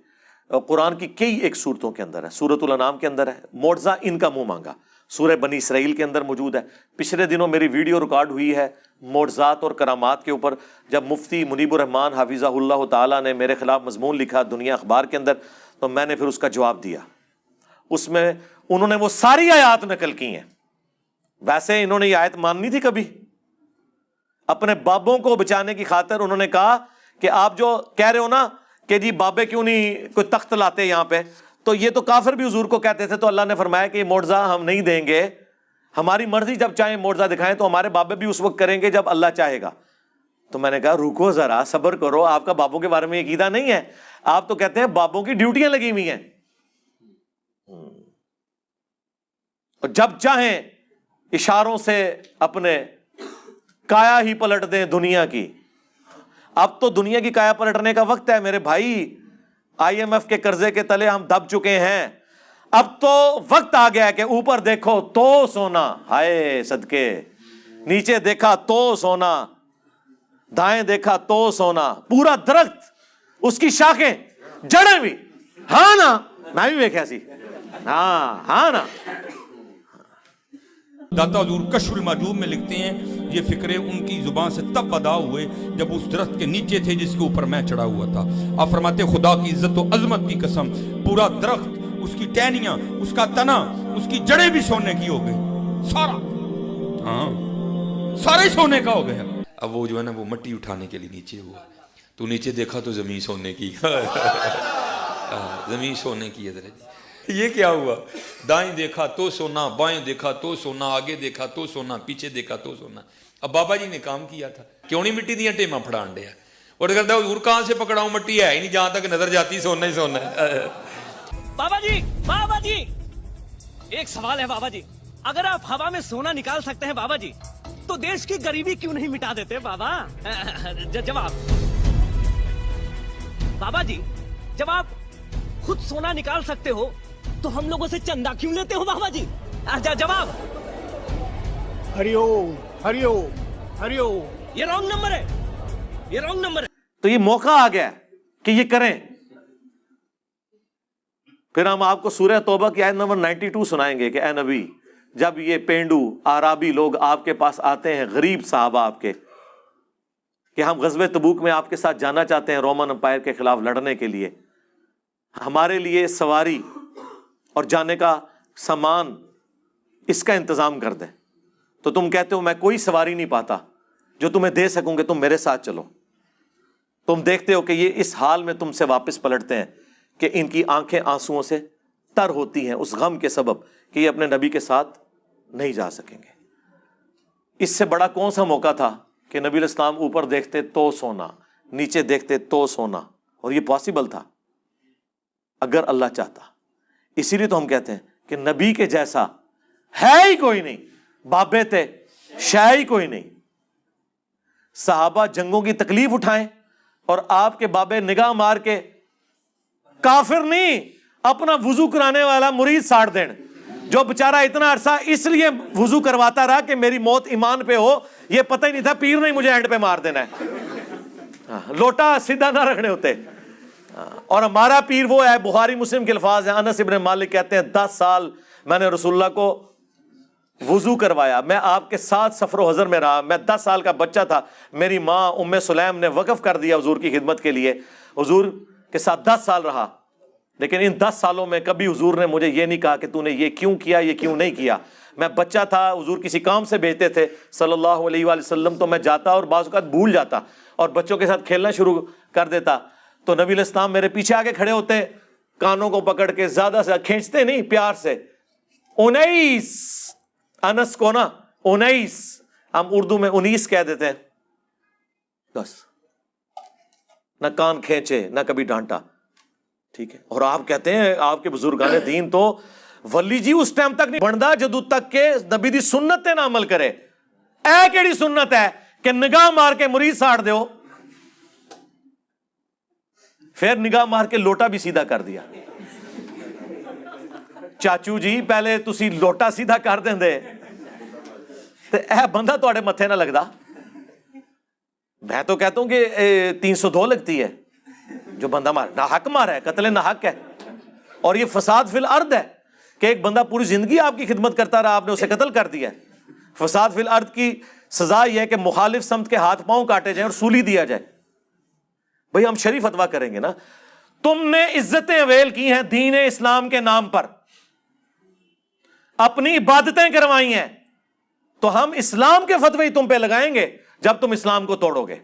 اور قرآن کی کئی ایک صورتوں کے اندر ہے، سورۃ الانعام کے اندر ہے، معجزہ ان کا منہ مانگا، سورہ بنی اسرائیل کے اندر موجود ہے. پچھلے دنوں میری ویڈیو ریکارڈ ہوئی ہے معجزات اور کرامات کے اوپر، جب مفتی منیب الرحمان حافظہ اللہ تعالیٰ نے میرے خلاف مضمون لکھا دنیا اخبار کے اندر، تو میں نے پھر اس کا جواب دیا. اس میں انہوں نے وہ ساری آیات نقل کی ہیں. ویسے انہوں نے یہ آیت ماننی تھی کبھی؟ اپنے بابوں کو بچانے کی خاطر انہوں نے کہا کہ آپ جو کہہ رہے ہو نا کہ جی بابے کیوں نہیں کوئی تخت لاتے یہاں پہ، تو یہ تو کافر بھی حضور کو کہتے تھے. تو اللہ نے فرمایا کہ یہ معجزہ ہم نہیں دیں گے، ہماری مرضی، جب چاہیں معجزہ دکھائیں تو ہمارے بابے بھی اس وقت کریں گے جب اللہ چاہے گا. تو میں نے کہا رکو ذرا، صبر کرو، آپ کا بابوں کے بارے میں عقیدہ نہیں ہے، آپ تو کہتے ہیں بابوں کی ڈیوٹیاں لگی ہوئی ہیں، اور جب چاہیں اشاروں سے اپنے کایا ہی پلٹ دیں دنیا کی. اب تو دنیا کی کایا پلٹنے کا وقت ہے میرے بھائی. IMF کے قرضے کے تلے ہم دب چکے ہیں. اب تو وقت آ گیا ہے کہ اوپر دیکھو تو سونا، ہائے صدقے، نیچے دیکھا تو سونا، دائیں دیکھا تو سونا. پورا درخت، اس کی شاخیں، جڑیں بھی، ہاں نا، میں بھی دیکھا سی، ہاں نا. داتا حضور کشف المحجوب میں لکھتے ہیں یہ فکرے ان کی زبان سے تب ادا ہوئے جب اس درخت کے نیچے تھے جس کے اوپر میں چڑھا ہوا تھا. آپ فرماتے خدا کی عزت و عظمت کی قسم، پورا درخت، اس کی ٹہنیاں، اس کا تنا، اس کی جڑیں بھی سونے کی ہو گئی، سارا، ہاں سارا ہی سونے کا ہو گیا. اب وہ جو ہے نا وہ مٹی اٹھانے کے لیے نیچے ہوا، تو نیچے دیکھا تو زمین سونے کی، زمین سونے کی. حضرت یہ کیا ہوا؟ دائیں دیکھا تو سونا، بائیں دیکھا تو سونا، آگے دیکھا تو سونا، پیچھے دیکھا تو سونا. اب بابا جی نے کام کیا تھا، کیوں نہیں مٹی دیا ٹیما پھڑان دیا، اور کہتا ہے حضور کہاں سے پکڑاؤں، مٹی ہے ہی نہیں، جہاں تک نظر جاتی سونا ہی سونا ہے. بابا جی ایک سوال ہے بابا جی، اگر آپ ہوا میں سونا نکال سکتے ہیں بابا جی تو دیش کی غریبی کیوں نہیں مٹا دیتے بابا؟ جواب بابا جی، جب آپ خود سونا نکال سکتے ہو تو ہم لوگوں سے چندہ کیوں لیتے ہو بابا جی؟ جواب ہری اوم ہری اوم ہری اوم. یہ رانگ نمبر ہے، یہ رانگ نمبر ہے. تو یہ موقع آ گیا کہ یہ کریں. پھر ہم آپ کو سورہ توبہ کی آیت نمبر 92 سنائیں گے کہ اے نبی، جب یہ پینڈو آرابی لوگ آپ کے پاس آتے ہیں، غریب صحابہ آپ کے، کہ ہم غزوہ تبوک میں آپ کے ساتھ جانا چاہتے ہیں رومن امپائر کے خلاف لڑنے کے لیے، ہمارے لیے سواری اور جانے کا سامان اس کا انتظام کر دیں. تو تم کہتے ہو میں کوئی سواری نہیں پاتا جو تمہیں دے سکوں گے، تم میرے ساتھ چلو. تم دیکھتے ہو کہ یہ اس حال میں تم سے واپس پلٹتے ہیں کہ ان کی آنکھیں آنسوؤں سے تر ہوتی ہیں اس غم کے سبب کہ یہ اپنے نبی کے ساتھ نہیں جا سکیں گے. اس سے بڑا کون سا موقع تھا کہ نبی علیہ السلام اوپر دیکھتے تو سونا، نیچے دیکھتے تو سونا، اور یہ پاسبل تھا اگر اللہ چاہتا. اسی لیے تو ہم کہتے ہیں کہ نبی کے جیسا ہے ہی کوئی نہیں، بابے تھے شے ہی کوئی نہیں. صحابہ جنگوں کی تکلیف اٹھائیں اور آپ کے بابے نگاہ مار کے کافر نہیں، اپنا وضو کرانے والا مرید ساڑ دین، جو بےچارا اتنا عرصہ اس لیے وضو کرواتا رہا کہ میری موت ایمان پہ ہو. یہ پتہ ہی نہیں تھا پیر نہیں مجھے اینڈ پہ مار دینا ہے، لوٹا سیدھا نہ رکھنے ہوتے. اور ہمارا پیر وہ ہے، بخاری مسلم کے الفاظ ہیں، انس ابن مالک کہتے ہیں 10 سال میں نے رسول اللہ کو وضو کروایا، میں آپ کے ساتھ سفر و حضر میں رہا، میں 10 سال کا بچہ تھا، میری ماں ام سلیم نے وقف کر دیا حضور کی خدمت کے لیے، حضور کے ساتھ 10 سال رہا. لیکن ان 10 سالوں میں کبھی حضور نے مجھے یہ نہیں کہا کہ تو نے یہ کیوں کیا، یہ کیوں نہیں کیا. میں بچہ تھا، حضور کسی کام سے بھیجتے تھے صلی اللہ علیہ وآلہ وسلم، تو میں جاتا اور بعض اوقات بھول جاتا اور بچوں کے ساتھ کھیلنا شروع کر دیتا. تو نبی علیہ السلام میرے پیچھے آگے کھڑے ہوتے، کانوں کو پکڑ کے زیادہ سے کھینچتے نہیں، پیار سے، 19 انس کو نا 19، ہم اردو میں 19 کہہ دیتے ہیں، بس نہ کان کھینچے نہ کبھی ڈانٹا. ٹھیک ہے. اور آپ کہتے ہیں آپ کے بزرگان دین تو ولی جی اس ٹائم تک نہیں بنتا جدو تک کہ نبی دی سنت تے نہ عمل کرے. اے کیڑی سنت ہے کہ نگاہ مار کے مرید ساڑ دیو، پھر نگاہ مار کے لوٹا بھی سیدھا کر دیا. چاچو جی پہلے تسی لوٹا سیدھا کر دیں دے تے اے بندہ تواڈے متھے نہ لگدا. میں تو کہتا ہوں کہ 302 لگتی ہے جو بندہ مارا، نہ حق مارا ہے، قتل نہ حق ہے، اور یہ فساد فی الارض ہے کہ ایک بندہ پوری زندگی آپ کی خدمت کرتا رہا, آپ نے اسے قتل کر دیا. فساد فی الارض کی سزا یہ ہے کہ مخالف سمت کے ہاتھ پاؤں کاٹے جائیں اور سولی دیا جائے. بھئی ہم شریف فتویٰ کریں گے نا. تم نے عزتیں اویل کی ہیں دین اسلام کے نام پر, اپنی عبادتیں کروائی ہیں, تو ہم اسلام کے فتوی تم پہ لگائیں گے جب تم اسلام کو توڑو گے.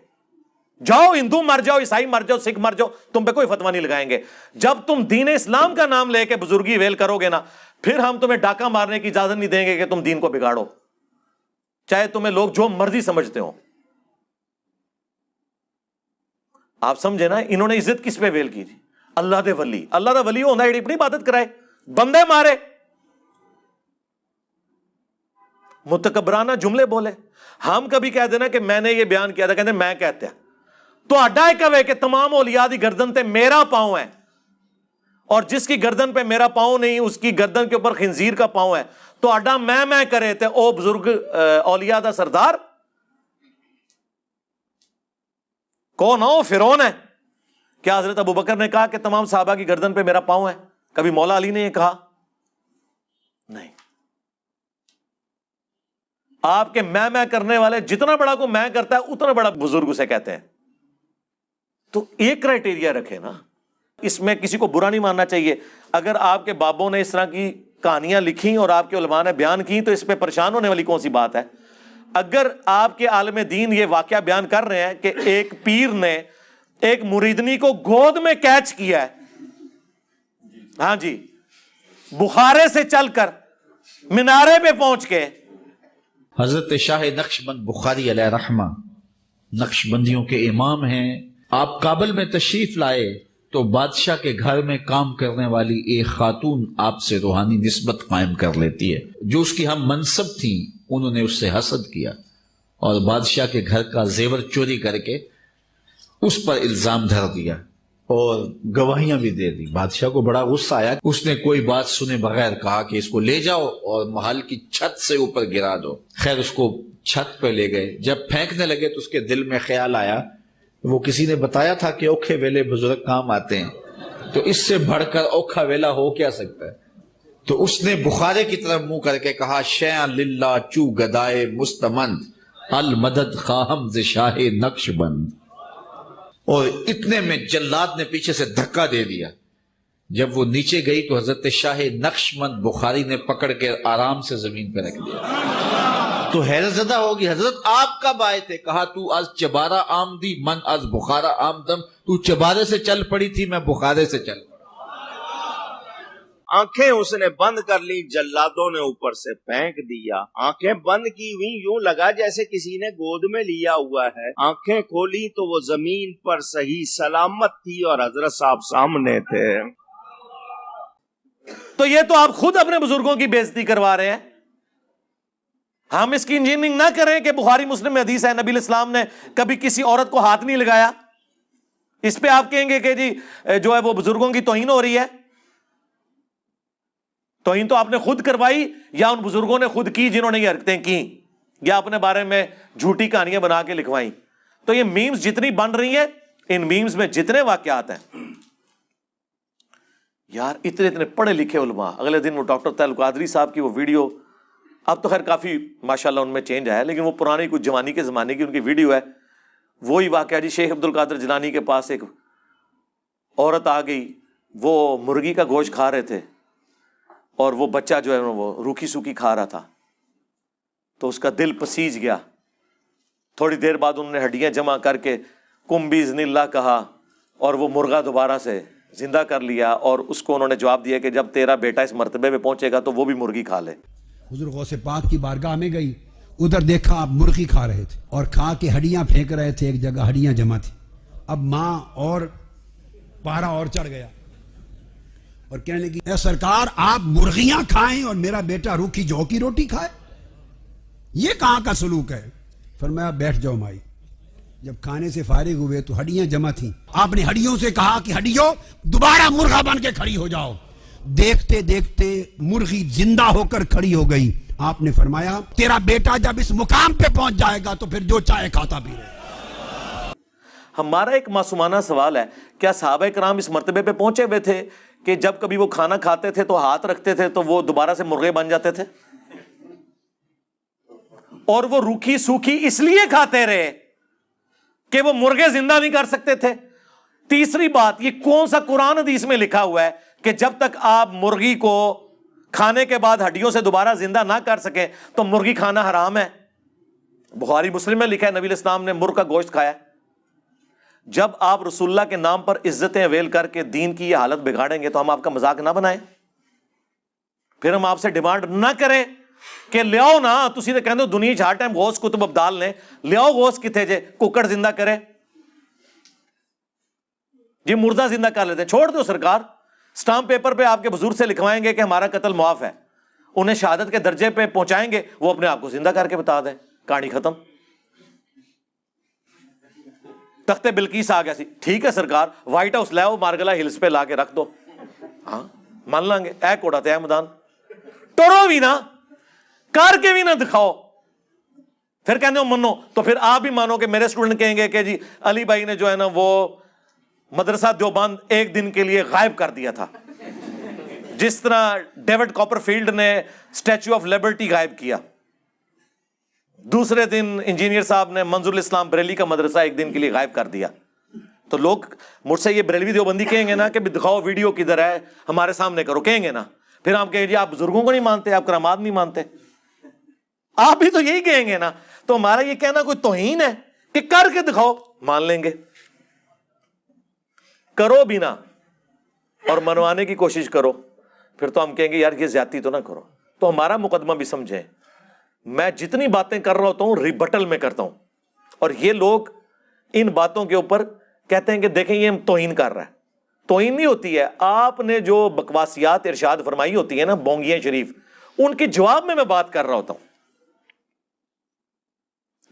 جاؤ ہندو مر جاؤ, عیسائی مر جاؤ, سکھ مر جاؤ, تم پہ کوئی فتویٰ نہیں لگائیں گے. جب تم دین اسلام کا نام لے کے بزرگی ویل کرو گے نا, پھر ہم تمہیں ڈاکہ مارنے کی اجازت نہیں دیں گے کہ تم دین کو بگاڑو, چاہے تمہیں لوگ جو مرضی سمجھتے ہو. آپ سمجھے نا, انہوں نے عزت کس پہ ویل کی تھی؟ اللہ دے ولی. اللہ دا ولی ہونا ہے اپنی عبادت کرائے, بندے مارے, متکبرانہ جملے بولے. ہم کبھی کہہ دینا کہ میں نے یہ بیان کیا تھا, کہتے ہیں میں کہتے ہیں تو اڈا کہے کہ تمام اولیاء دی گردن تے میرا پاؤں ہے, اور جس کی گردن پہ میرا پاؤں نہیں اس کی گردن کے اوپر خنزیر کا پاؤں ہے, تو اڈا میں کرے تے او بزرگ اولیاء دا سردار کون ہو؟ فرعون ہے. کیا حضرت ابوبکر نے کہا کہ تمام صحابہ کی گردن پہ میرا پاؤں ہے؟ کبھی مولا علی نے یہ کہا؟ نہیں. آپ کے میں کرنے والے, جتنا بڑا کو میں کرتا ہے اتنا بڑا بزرگ اسے کہتے ہیں. تو ایک کرائٹیریا رکھے نا, اس میں کسی کو برا نہیں ماننا چاہیے. اگر آپ کے بابوں نے اس طرح کی کہانیاں لکھی اور آپ کے علماء نے بیان کی تو اس پہ پریشان ہونے والی کون سی بات ہے؟ اگر آپ کے عالم دین یہ واقعہ بیان کر رہے ہیں کہ ایک پیر نے ایک مریدنی کو گود میں کیچ کیا ہے, ہاں جی, بخارے سے چل کر مینارے پہ پہنچ کے. حضرت شاہ نقشبند بخاری علیہ رحمہ نقشبندیوں کے امام ہیں. آپ کابل میں تشریف لائے تو بادشاہ کے گھر میں کام کرنے والی ایک خاتون آپ سے روحانی نسبت قائم کر لیتی ہے. جو اس کی ہم منصب تھیں انہوں نے اس سے حسد کیا اور بادشاہ کے گھر کا زیور چوری کر کے اس پر الزام دھر دیا اور گواہیاں بھی دے دی. بادشاہ کو بڑا غصہ آیا. اس نے کوئی بات سنے بغیر کہا کہ اس کو لے جاؤ اور محل کی چھت سے اوپر گرا دو. خیر اس کو چھت پہ لے گئے. جب پھینکنے لگے تو اس کے دل میں خیال آیا, وہ کسی نے بتایا تھا کہ اوکھے ویلے بزرگ کام آتے ہیں, تو اس سے بڑھ کر اوکھا ویلا ہو کیا سکتا ہے. تو اس نے بخارے کی طرف منہ کر کے کہا, شیئا للہ چو گدائے مستمند المدد خواہم ز شاہ نقش بند. اور اتنے میں جلاد نے پیچھے سے دھکا دے دیا. جب وہ نیچے گئی تو حضرت شاہ نقشبند بخاری نے پکڑ کے آرام سے زمین پہ رکھ دیا. تو حیرت زدہ ہوگی, حضرت آپ کب آئے تھے؟ کہا تو از چبارہ آمدی من از بخارا آمدم. تو چبارے سے چل پڑی تھی, میں بخارے سے چل پڑی. آنکھیں اس نے بند کر لی, جلادوں نے اوپر سے پھینک دیا. آنکھیں بند کی ہوئی, یوں لگا جیسے کسی نے گود میں لیا ہوا ہے. آنکھیں کھولی تو وہ زمین پر صحیح سلامت تھی اور حضرت صاحب سامنے تھے. تو یہ تو آپ خود اپنے بزرگوں کی بے عزتی کروا رہے ہیں. ہم اس کی انجینئرنگ نہ کریں کہ بخاری مسلم میں حدیث ہے نبی الاسلام نے کبھی کسی عورت کو ہاتھ نہیں لگایا. اس پہ آپ کہیں گے کہ جی جو ہے وہ بزرگوں کی توہین ہو رہی ہے. توہین تو آپ نے خود کروائی یا ان بزرگوں نے خود کی جنہوں نے یہ حرکتیں کی, یا اپنے بارے میں جھوٹی کہانیاں بنا کے لکھوائیں. تو یہ میمز جتنی بن رہی ہیں, ان میمز میں جتنے واقعات ہیں, یار اتنے پڑھے لکھے علماء. اگلے دن وہ ڈاکٹر طاہر القادری صاحب کی وہ ویڈیو, اب تو خیر کافی ماشاءاللہ ان میں چینج آیا, لیکن وہ پرانی کچھ جوانی کے زمانے کی ان کی ویڈیو ہے. وہی واقعہ جی, شیخ عبد القادر جیلانی کے پاس ایک عورت آ گئی, وہ مرغی کا گوشت کھا رہے تھے اور وہ بچہ جو ہے وہ روکھی سوکھی کھا رہا تھا, تو اس کا دل پسیج گیا. تھوڑی دیر بعد انہوں نے ہڈیاں جمع کر کے کم باذن اللہ کہا اور وہ مرغا دوبارہ سے زندہ کر لیا, اور اس کو انہوں نے جواب دیا کہ جب تیرا بیٹا اس مرتبے میں پہنچے گا تو وہ بھی مرغی کھا لے. حضور غوث پاک کی بارگاہ میں گئی, ادھر دیکھا آپ مرغی کھا رہے تھے اور کھا کے ہڈیاں پھینک رہے تھے, ایک جگہ ہڈیاں جمع تھی. اب ماں اور پارا اور چڑھ گیا اور کہنے لگی, اے سرکار آپ مرغیاں کھائیں اور میرا بیٹا روکھی جو کی روٹی کھائے, یہ کہاں کا سلوک ہے؟ فرمایا بیٹھ جاؤ مائی. جب کھانے سے فارغ ہوئے تو ہڈیاں جمع تھیں. آپ نے ہڈیوں سے کہا کہ ہڈیوں دوبارہ مرغا بن کے کھڑی ہو جاؤ. دیکھتے دیکھتے مرغی زندہ ہو کر کھڑی ہو گئی. آپ نے فرمایا تیرا بیٹا جب اس مقام پہ پہنچ جائے گا تو پھر جو چاہے کھاتا بھی رہے. ہمارا ایک معصومانہ سوال ہے، کیا صحابہ کرام اس مرتبے پہ پہنچے ہوئے تھے کہ جب کبھی وہ کھانا کھاتے تھے تو ہاتھ رکھتے تھے تو وہ دوبارہ سے مرغے بن جاتے تھے؟ اور وہ روکھی سوکھی اس لیے کھاتے رہے کہ وہ مرغے زندہ نہیں کر سکتے تھے؟ تیسری بات، یہ کون سا قرآن حدیث میں لکھا ہوا ہے کہ جب تک آپ مرغی کو کھانے کے بعد ہڈیوں سے دوبارہ زندہ نہ کر سکیں تو مرغی کھانا حرام ہے؟ بخاری مسلم میں لکھا ہے نبی علیہ السلام نے مرغ کا گوشت کھایا۔ جب آپ رسول اللہ کے نام پر عزتیں اویل کر کے دین کی یہ حالت بگاڑیں گے تو ہم آپ کا مذاق نہ بنائیں، پھر ہم آپ سے ڈیمانڈ نہ کریں کہ لے آؤ نا، تسی تے کہندے ہو دنیا ہر ٹائم غوث کتب ابدال نے، لے آؤ غوث کتے جے ککڑ زندہ کرے، جی مردہ زندہ کر لیتے ہیں، چھوڑ دو سرکار، سٹامپ پیپر پہ آپ کے بزرگ سے لکھوائیں گے کہ ہمارا قتل معاف ہے، انہیں شہادت کے درجے پہ پہنچائیں گے، وہ اپنے آپ کو زندہ کر کے بتا دیں، کہانی ختم۔ تخت بلقیس آ گیا سی، ٹھیک ہے سرکار، وائٹ ہاؤس لاؤ، مارگلا ہلز پہ لا کے رکھ دو، ہاں مان لیں گے، اے کوڑا تے اے میدان، ٹورو بھی نہ کر کے بھی نہ دکھاؤ، پھر کہنے ہو منو، تو پھر آپ بھی مانو کہ میرے اسٹوڈنٹ کہیں گے کہ جی علی بھائی نے جو ہے نا وہ مدرسہ دیوبند ایک دن کے لیے غائب کر دیا تھا، جس طرح ڈیوڈ کاپر فیلڈ نے اسٹیچو آف لبرٹی غائب کیا، دوسرے دن انجینئر صاحب نے منظور الاسلام بریلی کا مدرسہ ایک دن کے لیے غائب کر دیا۔ تو لوگ مجھ سے یہ بریلوی دیوبندی کہیں گے نا کہ دکھاؤ ویڈیو کدھر ہے، ہمارے سامنے کرو، کہیں گے نا، پھر آپ کہیں گے جی آپ بزرگوں کو نہیں مانتے، آپ کرامات نہیں مانتے، آپ بھی تو یہی کہیں گے نا، تو ہمارا یہ کہنا کوئی توہین ہے کہ کر کے دکھاؤ، مان لیں گے، کرو بھی نہ اور منوانے کی کوشش کرو، پھر تو ہم کہیں گے یار یہ زیادتی تو نہ کرو۔ تو ہمارا مقدمہ بھی سمجھیں، میں جتنی باتیں کر رہا ہوتا ہوں ریبٹل میں کرتا ہوں، اور یہ لوگ ان باتوں کے اوپر کہتے ہیں کہ دیکھیں یہ توہین کر رہا ہے، توہین نہیں ہوتی ہے، آپ نے جو بکواسیات ارشاد فرمائی ہوتی ہے نا بونگیاں شریف، ان کے جواب میں بات کر رہا ہوتا ہوں،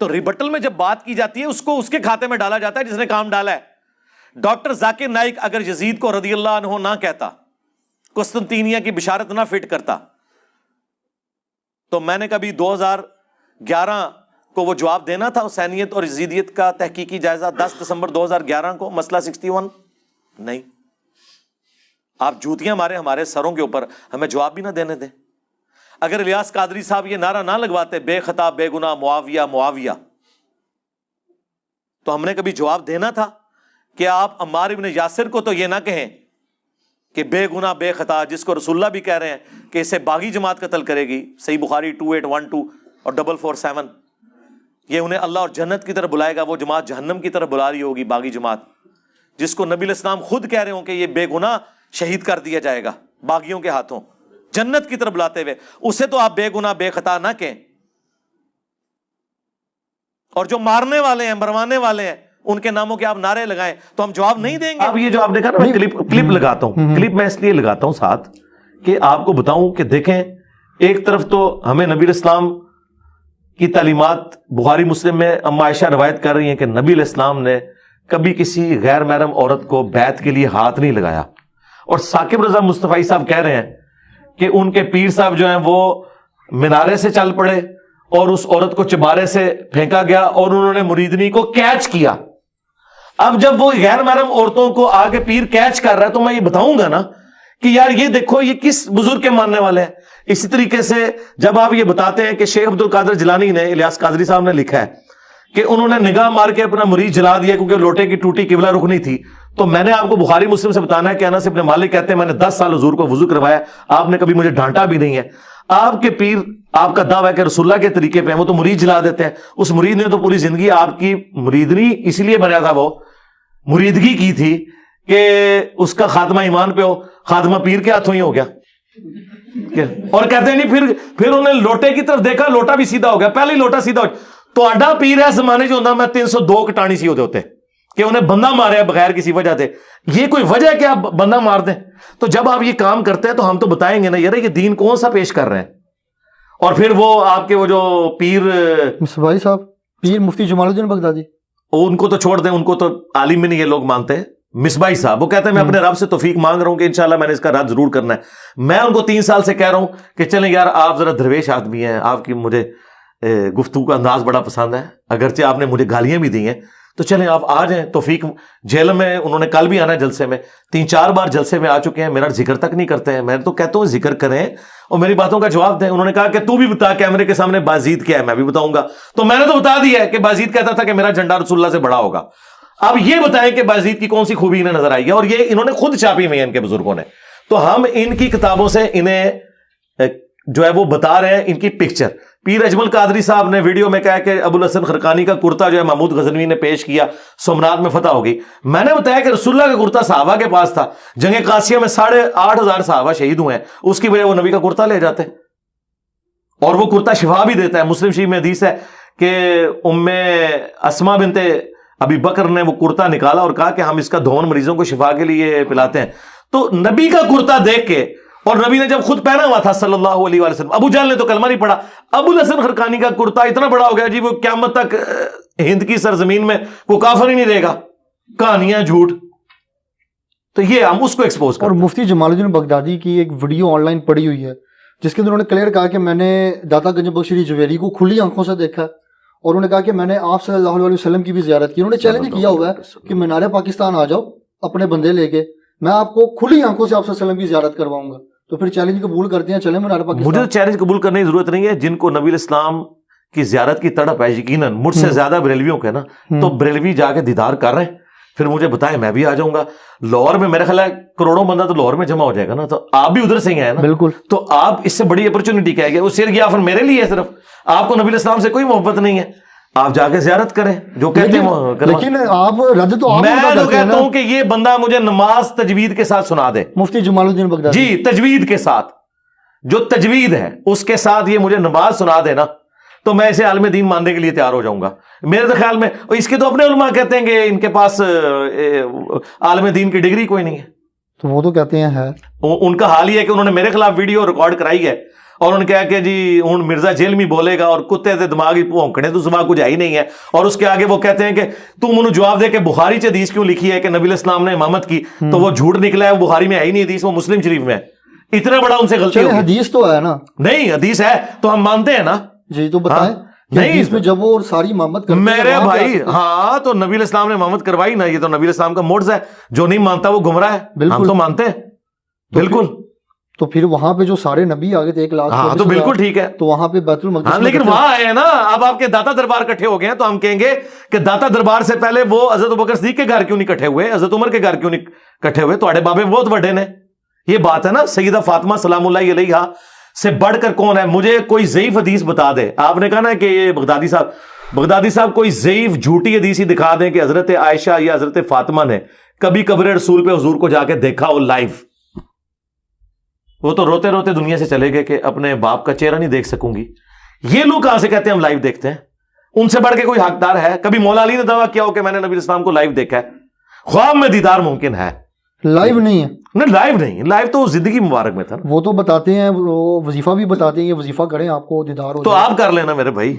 تو ریبٹل میں جب بات کی جاتی ہے اس کو اس کے کھاتے میں ڈالا جاتا ہے جس نے کام ڈالا ہے۔ ڈاکٹر ذاکر نائک اگر یزید کو رضی اللہ عنہ نہ کہتا، قسطنطینیہ کی بشارت نہ فٹ کرتا، تو میں نے کبھی 2011 کو وہ جواب دینا تھا حسینیت اور یزیدیت کا تحقیقی جائزہ 10 دسمبر 2011 کو، مسئلہ 61 نہیں، آپ جوتیاں مارے ہمارے سروں کے اوپر، ہمیں جواب بھی نہ دینے دیں۔ اگر الیاس قادری صاحب یہ نعرہ نہ لگواتے بے خطا بے گناہ معاویہ معاویہ، تو ہم نے کبھی جواب دینا تھا کہ آپ عمار ابن یاسر کو تو یہ نہ کہیں کہ بے گناہ بے خطا، جس کو رسول اللہ بھی کہہ رہے ہیں کہ اسے باغی جماعت قتل کرے گی، صحیح بخاری 2812 اور 447، یہ انہیں اللہ اور جنت کی طرف بلائے گا، وہ جماعت جہنم کی طرف بلا رہی ہوگی، باغی جماعت، جس کو نبی علیہ السلام خود کہہ رہے ہوں کہ یہ بے گناہ شہید کر دیا جائے گا باغیوں کے ہاتھوں، جنت کی طرف بلاتے ہوئے، اسے تو آپ بے گناہ بے خطا نہ کہیں۔ اور جو مارنے والے ہیں مروانے والے ہیں ان کے ناموں کے آپ نعرے لگائیں تو ہم جواب نہیں دیں گے۔ اب یہ جو آپ نے کہا میں کلپ لگاتا ہوں، کلپ میں اس لیے لگاتا ہوں ساتھ کہ آپ کو بتاؤں کہ دیکھیں، ایک طرف تو ہمیں نبی علیہ السلام کی تعلیمات بخاری مسلم میں اما عائشہ روایت کر رہی ہیں کہ نبی علیہ السلام نے کبھی کسی غیر محرم عورت کو بیعت کے لیے ہاتھ نہیں لگایا، اور ثاقب رضا مصطفی صاحب کہہ رہے ہیں کہ ان کے پیر صاحب جو ہیں وہ مینارے سے چل پڑے اور اس عورت کو چبارے سے پھینکا گیا اور انہوں نے مریدنی کو کیچ کیا۔ اب جب وہ غیر محرم عورتوں کو آگے پیر کیچ کر رہا ہے تو میں یہ بتاؤں گا نا کہ یار یہ دیکھو یہ کس بزرگ کے ماننے والے ہیں۔ اسی طریقے سے جب آپ یہ بتاتے ہیں کہ شیخ عبد القادر جیلانی نے، الیاس قادری صاحب نے لکھا ہے کہ انہوں نے نگاہ مار کے اپنا مرید جلا دیا کیونکہ لوٹے کی ٹوٹی قبلہ رخ نہیں تھی، تو میں نے آپ کو بخاری مسلم سے بتانا ہے کہ انس ابن مالک کہتے ہیں میں نے 10 سال حضور کو وضو کروایا، آپ نے کبھی مجھے ڈانٹا بھی نہیں ہے۔ آپ کے پیر، آپ کا دعویٰ ہے کہ رسول اللہ کے طریقے پہ ہیں، وہ تو مرید جلا دیتے ہیں، اس مرید نے تو پوری زندگی آپ کی مریدنی اس لیے بنایا تھا، وہ مریدگی کی تھی کہ اس کا خاتمہ ایمان پہ ہو، خاتمہ پیر کے ہاتھوں ہی ہو گیا، اور کہتے ہیں نہیں پھر انہیں لوٹے کی طرف دیکھا، لوٹا بھی سیدھا ہو گیا، پہلے ہی لوٹا سیدھا ہو گیا۔ تو اڈا پیر ہے زمانے جو ہوتا میں 302 کٹانی سی ہوتے کہ انہیں بندہ مارے بغیر کسی وجہ سے، یہ کوئی وجہ ہے کہ آپ بندہ مار دیں؟ تو جب آپ یہ کام کرتے ہیں تو ہم تو بتائیں گے نا یار یہ دین کون سا پیش کر رہے ہیں۔ اور پھر وہ آپ کے وہ جو پیر مصباحی صاحب، پیر مفتی جمال الدین بغدادی، ان کو تو چھوڑ دیں، ان کو تو عالم بھی نہیں یہ لوگ مانتے ہیں۔ مصباحی صاحب وہ کہتے ہیں میں اپنے رب سے توفیق مانگ رہا ہوں کہ انشاءاللہ میں نے اس کا رد ضرور کرنا ہے۔ میں ان کو 3 سال سے کہہ رہا ہوں کہ چلیں یار آپ ذرا درویش آدمی ہیں، آپ کی مجھے گفتگو کا انداز بڑا پسند ہے، اگرچہ آپ نے مجھے گالیاں بھی دی ہیں، تو چلیں آپ آ جائیں. توفیق جیل میں انہوں نے کل بھی آنا ہے جلسے میں, 3-4 بار جلسے میں آ چکے ہیں, میرا ذکر تک نہیں کرتے ہیں. میں تو کہتا ہوں ذکر کریں اور میری باتوں کا جواب دیں. انہوں نے کہا کہ تو بھی بتا کیمرے کے سامنے بازید کیا ہے. میں بھی بتاؤں گا. تو میں نے تو بتا دیا ہے کہ بازید کہتا تھا کہ میرا جھنڈا رسول اللہ سے بڑا ہوگا. اب یہ بتائیں کہ بازید کی کون سی خوبی انہیں نظر آئی ہے, اور یہ انہوں نے خود چھاپی ہوئی ہے ان کے بزرگوں نے. تو ہم ان کی کتابوں سے انہیں جو ہے وہ بتا رہے ہیں ان کی پکچر. پیر اجمل قادری صاحب نے ویڈیو میں کہا کہ ابو الحسن خرقانی کا کرتا جو ہے محمود غزنوی نے پیش کیا, سومنات میں فتح ہوگی. میں نے بتایا کہ رسول اللہ کا کرتا صحابہ کے پاس تھا. جنگ قادسیہ میں 8,500 صحابہ شہید ہوئے ہیں, اس کی وجہ وہ نبی کا کرتا لے جاتے, اور وہ کرتا شفا بھی دیتا ہے. مسلم شریف میں حدیث ہے کہ ام اسما بنت ابی بکر نے وہ کرتا نکالا اور کہا کہ ہم اس کا دھون مریضوں کو شفا کے لیے پلاتے ہیں. تو نبی کا کرتا دیکھ کے, اور نبی نے جب خود پہنا ہوا تھا صلی اللہ علیہ وسلم, ابو جہل نے تو کلمہ نہیں پڑھا, ابو الحسن خرقانی کا کرتا اتنا بڑا ہو گیا جی وہ قیامت تک ہند کی سرزمین میں کوئی کافر ہی نہیں رہے گا. کہانیاں جھوٹ. تو یہ ہم اس کو ایکسپوز کریں. اور مفتی جمال الدین بغدادی کی ایک ویڈیو آن لائن پڑی ہوئی ہے جس کے اندر انہوں نے کلیئر کہا کہ میں نے داتا گنج بخش شری جویری کو کھلی آنکھوں سے دیکھا, اور انہوں نے کہا کہ میں نے آپ صلی اللہ علیہ وسلم کی بھی زیارت کی. انہوں نے چیلنج کیا ہوا ہے کہ مینار پاکستان آ جاؤ اپنے بندے لے کے, میں آپ کو کھلی آنکھوں سے آپ صلی اللہ علیہ وسلم کی زیارت کرواؤں گا. تو پھر چیلنج قبول کرتے ہیں, چلیں مینار پاکستان. مجھے تو چیلنج قبول کرنے کی ضرورت نہیں ہے. جن کو نبی الاسلام کی زیارت کی تڑپ ہے, یقیناً مجھ سے زیادہ بریلویوں کے نا, تو بریلوی جا کے دیدار کر رہے ہیں, پھر مجھے بتائیں, میں بھی آ جاؤں گا. لاہور میں میرا خیال ہے کروڑوں بندہ تو لاہور میں جمع ہو جائے گا نا, تو آپ بھی ادھر سے ہی ہیں نا. بالکل. تو آپ اس سے بڑی اپرچونٹی کیا ہے, وہ سیر گیا میرے لیے ہے صرف. آپ کو نبی الاسلام سے کوئی محبت نہیں ہے, آپ جا کے زیارت کریں جو کہتے ہیں. لیکن آپ رد تو میں تو کہتا ہوں کہ یہ بندہ مجھے نماز تجوید کے ساتھ سنا دے. مفتی جمال الدین بغدادی جی, تجوید کے ساتھ, جو تجوید ہے اس کے ساتھ یہ مجھے نماز سنا دے نا, تو میں اسے عالم دین ماننے کے لیے تیار ہو جاؤں گا. میرے تو خیال میں اس کے تو اپنے علماء کہتے ہیں کہ ان کے پاس عالم دین کی ڈگری کوئی نہیں ہے. تو وہ تو کہتے ہیں ہے. ان کا حال یہ ہے کہ انہوں نے میرے خلاف ویڈیو ریکارڈ کرائی ہے, اور انہوں نے کہا کہ جی ہوں مرزا جیل میں بولے گا, اور کتے دے دماغی بھونکنے تو زبان کچھ ہی نہیں ہے. اور اس کے آگے وہ کہتے ہیں کہ تم انہوں جواب دے کہ بخاری چ حدیث کیوں لکھی ہے کہ نبی الاسلام نے امامت کی, تو وہ جھوٹ نکلا ہے, وہ بخاری میں ہے ہی نہیں حدیث, وہ مسلم شریف میں ہے. اتنا بڑا ان سے غلطی ہوگی. حدیث تو ہے نا. نہیں, حدیث ہے تو ہم مانتے ہیں نا. جی تو بتائیں. نہیں, اس میں جب وہ ساری امامت کرتے ہیں میرے بھائی, ہاں تو نبی الاسلام نے امامت کروائی نا, یہ تو نبی الاسلام کا موڈز ہے. جو نہیں مانتا وہ گمراہ ہے, ہم تو مانتے ہیں. بالکل. تو پھر وہاں پہ جو سارے نبی آگے تھے 1,00,000, ہاں تو بالکل ٹھیک ہے. تو وہاں پہ بیت المقدس, لیکن وہاں آئے ہیں نا, اب آپ کے داتا دربار کٹھے ہو گئے ہیں, تو ہم کہیں گے کہ داتا دربار سے پہلے وہ حضرت ابوبکر صدیق کے گھر کیوں نہیں کٹھے ہوئے, حضرت عمر کے گھر کیوں نہیں کٹھے ہوئے, تھوڑے بابے بہت بڑے نے. یہ بات ہے نا, سیدہ فاطمہ سلام اللہ علیہا سے بڑھ کر کون ہے. مجھے کوئی ضعیف حدیث بتا دے. آپ نے کہا نا کہ یہ بغدادی صاحب کوئی ضعیف جھوٹی حدیث ہی دکھا دیں کہ حضرت عائشہ یا حضرت فاطمہ نے کبھی قبر رسول پہ حضور کو جا کے دیکھا ہو لائیو. وہ تو روتے روتے دنیا سے چلے گئے کہ اپنے باپ کا چہرہ نہیں دیکھ سکوں گی. یہ لوگ کہاں سے کہتے ہیں ہم لائیو دیکھتے ہیں؟ ان سے بڑھ کے کوئی حقدار ہے؟ کبھی مولا علی نے دعویٰ کیا ہو کہ میں نے نبی اسلام کو لائیو دیکھا ہے؟ خواب میں دیدار ممکن ہے, لائیو نہیں ہے. نہیں لائیو نہیں, لائیو تو زندگی مبارک میں تھا. وہ تو بتاتے ہیں, وہ وظیفہ بھی بتاتے ہیں, یہ وظیفہ کریں آپ کو دیدار ہو. تو آپ کر لینا میرے بھائی.